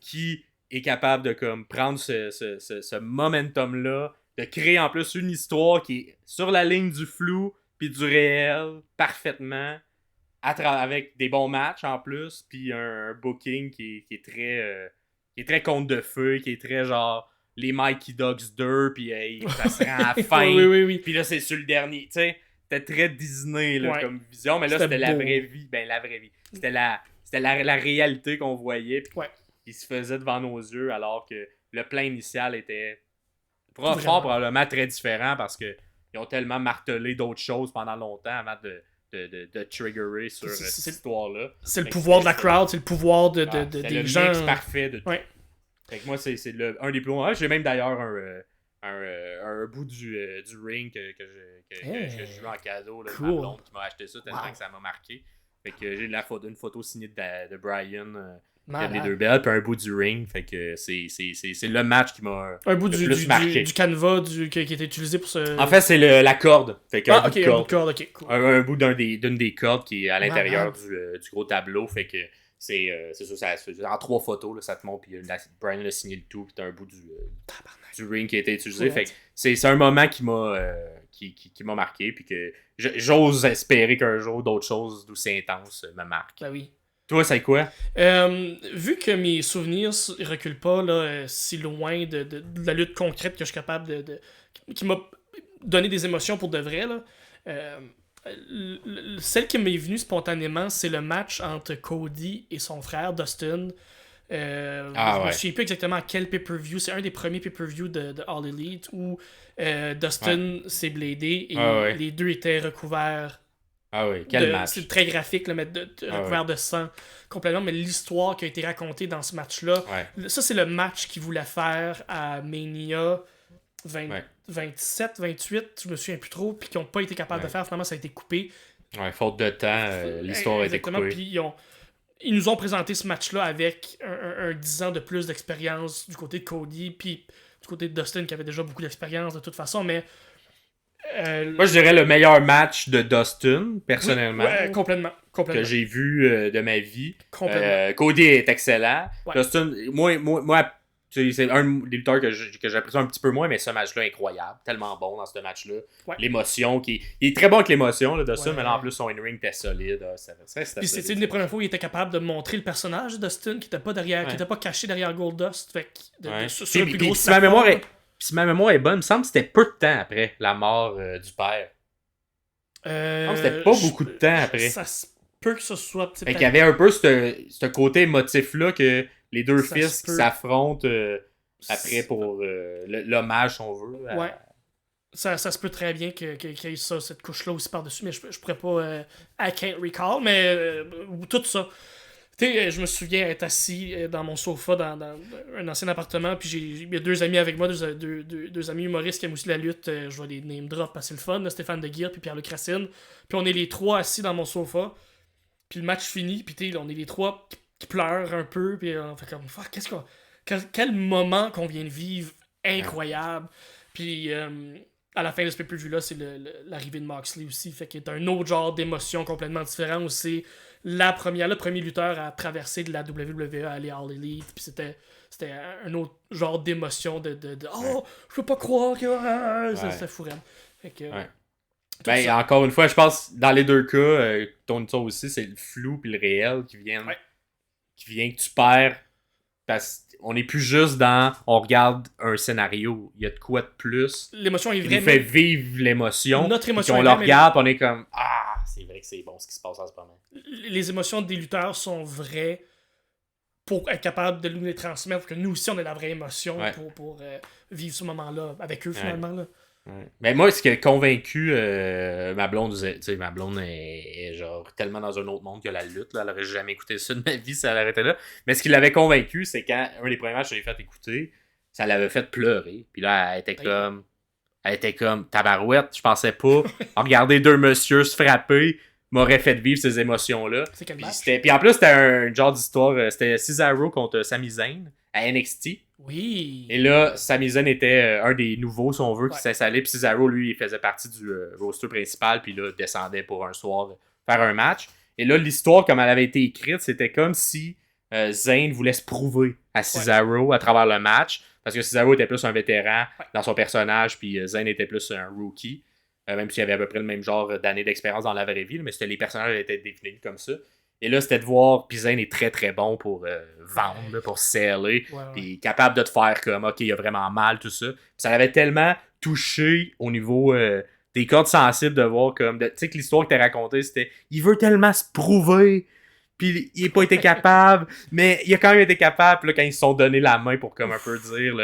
qui est capable de comme prendre ce momentum-là, de créer en plus une histoire qui est sur la ligne du flou puis du réel, parfaitement, avec des bons matchs en plus, puis un booking qui est très conte de feu, qui est très genre les Mikey Dogs 2, puis ça se rend à la fin, oui. Puis là c'est sur le dernier, tu sais, c'était très Disney là, comme vision, mais là c'était la vraie vie, c'était la réalité qu'on voyait, puis qui se faisait devant nos yeux, alors que le plan initial était fort probablement très différent, parce que ils ont tellement martelé d'autres choses pendant longtemps avant de triggerer sur cette histoire-là. C'est le pouvoir de la crowd, c'est le pouvoir des gens. C'est le mix parfait de tout. Fait que moi, c'est un des plus longs. J'ai même d'ailleurs un bout du ring que j'ai eu en cadeau là, de ma blonde qui m'a acheté ça tellement que ça m'a marqué. Fait que j'ai une photo signée de Brian qui a les 2 belts, puis un bout du ring. Fait que c'est le match qui m'a un bout le plus marqué. Du canevas qui était utilisé pour ce... En fait, c'est la corde. Fait que un bout de corde, ok, cool. Un bout d'une des cordes qui est à l'intérieur du gros tableau. Fait que c'est ça, en 3 photos, là, ça te montre, puis Brian a signé le tout, puis t'as un bout du ring qui a été utilisé. Fait que c'est un moment qui m'a marqué, puis que j'ose espérer qu'un jour d'autres choses d'aussi intenses me marquent. Ben oui. Toi, c'est quoi? Vu que mes souvenirs ne reculent pas là, si loin de la lutte concrète que je suis capable qui m'a donné des émotions pour de vrai, là, celle qui m'est venue spontanément, c'est le match entre Cody et son frère Dustin. Je me souviens plus exactement à quel pay-per-view. C'est un des premiers pay-per-view de All Elite où Dustin s'est bladé et les deux étaient recouverts. Ah oui, quel match. C'est très graphique, le mettre recouvert de sang complètement, mais l'histoire qui a été racontée dans ce match-là, ça c'est le match qu'il voulait faire à Mania 27, 28, je me souviens plus trop, puis qu'ils n'ont pas été capables de faire, finalement ça a été coupé. Ouais, faute de temps, l'histoire a été coupée. Puis ils nous ont présenté ce match-là avec un 10 ans de plus d'expérience du côté de Cody, puis du côté de Dustin qui avait déjà beaucoup d'expérience de toute façon, mais moi, je dirais le meilleur match de Dustin, personnellement. Oui, complètement. Que j'ai vu de ma vie. Cody est excellent. Dustin, moi c'est un des lutteurs que j'apprécie un petit peu moins, mais ce match-là est incroyable. Tellement bon dans ce match-là. L'émotion, il est très bon avec l'émotion, là, Dustin, mais là, en plus, son in-ring était solide. Puis c'est une des premières fois où il était capable de montrer le personnage de Dustin, qui était pas derrière, qui était pas caché derrière Goldust. Fait sur le plus gros si ma mémoire est bonne, il me semble que c'était peu de temps après la mort du père. C'était pas beaucoup de temps après. Ça se peut que ce soit... Fait qu'il y avait un peu ce côté émotif-là que les deux fils qui s'affrontent après pour l'hommage, si on veut. Ça se peut très bien qu'il y ait cette couche-là aussi par-dessus, mais je pourrais pas... I can't recall, mais tout ça... Tu sais, je me souviens être assis dans mon sofa dans un ancien appartement, puis il y a 2 amis avec moi, deux amis humoristes qui aiment aussi la lutte. Je vais les name drop parce que c'est le fun, là, Stéphane Deguire puis Pierre-Luc Racine. Puis on est les 3 assis dans mon sofa, puis le match finit, puis tu sais, on est les 3 qui pleurent un peu, puis on fait comme, fuck, quel moment qu'on vient de vivre, incroyable. Puis à la fin de ce pay-per-view-là, c'est l'arrivée de Moxley aussi, fait qu'il y a un autre genre d'émotion complètement différent où c'est le premier lutteur à traverser de la WWE à aller à All Elite, puis c'était un autre genre d'émotion de oh, je peux pas croire que c'était fou. Fait que ben, encore une fois, je pense dans les deux cas, ton histoire aussi, c'est le flou puis le réel qui vient que tu perds Parce qu'on n'est plus juste dans on regarde un scénario. Il y a de quoi de plus. L'émotion est Il vraie. nous fait vivre l'émotion. Notre émotion on est le vraie, regarde, on est comme ah, c'est vrai que c'est bon ce qui se passe en ce moment. Les émotions des lutteurs sont vraies pour être capable de nous les transmettre, que nous aussi on ait la vraie émotion pour vivre ce moment-là avec eux finalement. Là. Ouais. Mais moi, ce qui a convaincu ma blonde, tu sais, ma blonde est genre tellement dans un autre monde que la lutte, là, elle aurait jamais écouté ça de ma vie si elle arrêtait là. Mais ce qui l'avait convaincu, c'est quand un des premiers matchs que j'ai fait écouter, ça l'avait fait pleurer. Puis là, elle était comme tabarouette, je pensais pas. Regarder deux messieurs se frapper m'aurait fait vivre ces émotions-là. C'est quel match? Puis en plus, c'était un genre d'histoire, c'était Cesaro contre Sami Zayn à NXT. Oui. Et là, Sami Zayn était un des nouveaux, si on veut, qui s'installait. Puis Cesaro, lui, il faisait partie du roster principal. Puis là, descendait pour un soir faire un match. Et là, l'histoire, comme elle avait été écrite, c'était comme si Zayn voulait se prouver à Cesaro à travers le match. Parce que Cesaro était plus un vétéran dans son personnage. Puis Zayn était plus un rookie. Même s'il avait à peu près le même genre d'années d'expérience dans la vraie vie. Mais c'était les personnages étaient définis comme ça. Et là, c'était de voir, puis Zayn est très très bon pour vendre, là, pour seller, puis capable de te faire comme, ok, il a vraiment mal, tout ça. Puis ça l'avait tellement touché au niveau des cordes sensibles de voir comme, tu sais que l'histoire que t'as racontée, c'était, il veut tellement se prouver, puis il n'a pas été capable, mais il a quand même été capable, puis là, quand ils se sont donné la main pour comme un peu dire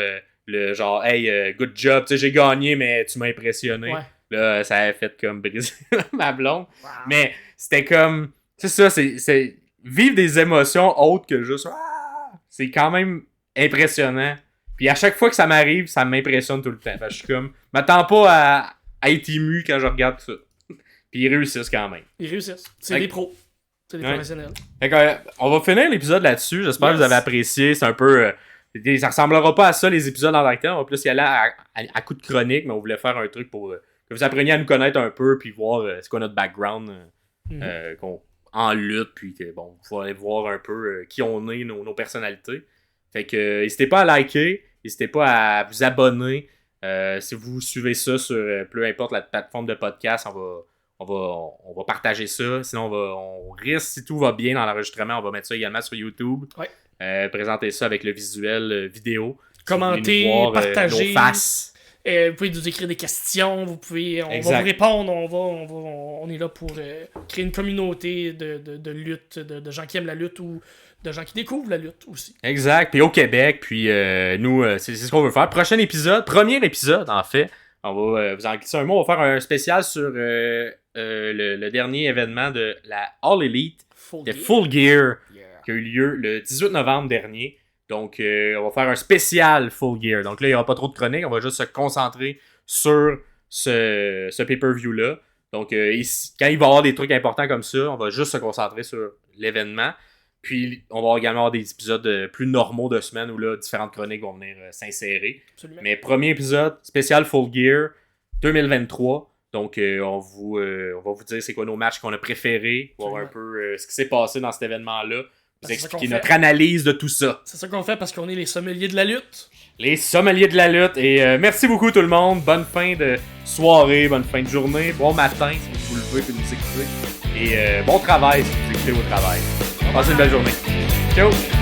le genre, hey, good job, tu sais, j'ai gagné, mais tu m'as impressionné. Ouais. Là, ça avait fait comme briser ma blonde. Wow. Mais c'était comme... C'est ça, c'est vivre des émotions autres que juste... Ah! C'est quand même impressionnant. Puis à chaque fois que ça m'arrive, ça m'impressionne tout le temps. Fait que je suis comme... m'attends pas à être ému quand je regarde ça. Puis ils réussissent quand même. Ils réussissent. C'est des pros. C'est des professionnels. Fait que, on va finir l'épisode là-dessus. J'espère que vous avez apprécié. C'est un peu... ça ressemblera pas à ça, les épisodes en acteur. On va plus y aller à coup de chronique, mais on voulait faire un truc pour... que vous appreniez à nous connaître un peu, puis voir c'est quoi notre background en lutte, puis que bon, vous allez voir un peu qui on est, nos personnalités. Fait que n'hésitez pas à liker, n'hésitez pas à vous abonner. Si vous suivez ça sur peu importe la plateforme de podcast, on va partager ça. Sinon, on risque, si tout va bien dans l'enregistrement, on va mettre ça également sur YouTube. Ouais. Présenter ça avec le visuel vidéo. Commenter, partager. Nos faces. Vous pouvez nous écrire des questions, on va vous répondre, on est là pour créer une communauté de lutte, de gens qui aiment la lutte ou de gens qui découvrent la lutte aussi. Exact, puis au Québec, puis nous, c'est ce qu'on veut faire. Premier épisode en fait, on va vous en glisser un mot, on va faire un spécial sur le dernier événement de la All Elite, Full Gear, qui a eu lieu le 18 novembre dernier. Donc, on va faire un spécial Full Gear. Donc là, il n'y aura pas trop de chroniques. On va juste se concentrer sur ce pay-per-view-là. Donc, quand il va y avoir des trucs importants comme ça, on va juste se concentrer sur l'événement. Puis, on va également avoir des épisodes plus normaux de semaine où là, différentes chroniques vont venir s'insérer. Absolument. Mais premier épisode, spécial Full Gear 2023. Donc, on va vous dire c'est quoi nos matchs qu'on a préférés. Voir un peu ce qui s'est passé dans cet événement-là. Vous expliquer notre analyse de tout ça. C'est ça qu'on fait parce qu'on est les sommeliers de la lutte. Les sommeliers de la lutte. Et merci beaucoup tout le monde. Bonne fin de soirée, bonne fin de journée, bon matin si vous vous levez et nous écoutez. Et bon travail si vous écoutez au travail. Passez une belle journée. Ciao!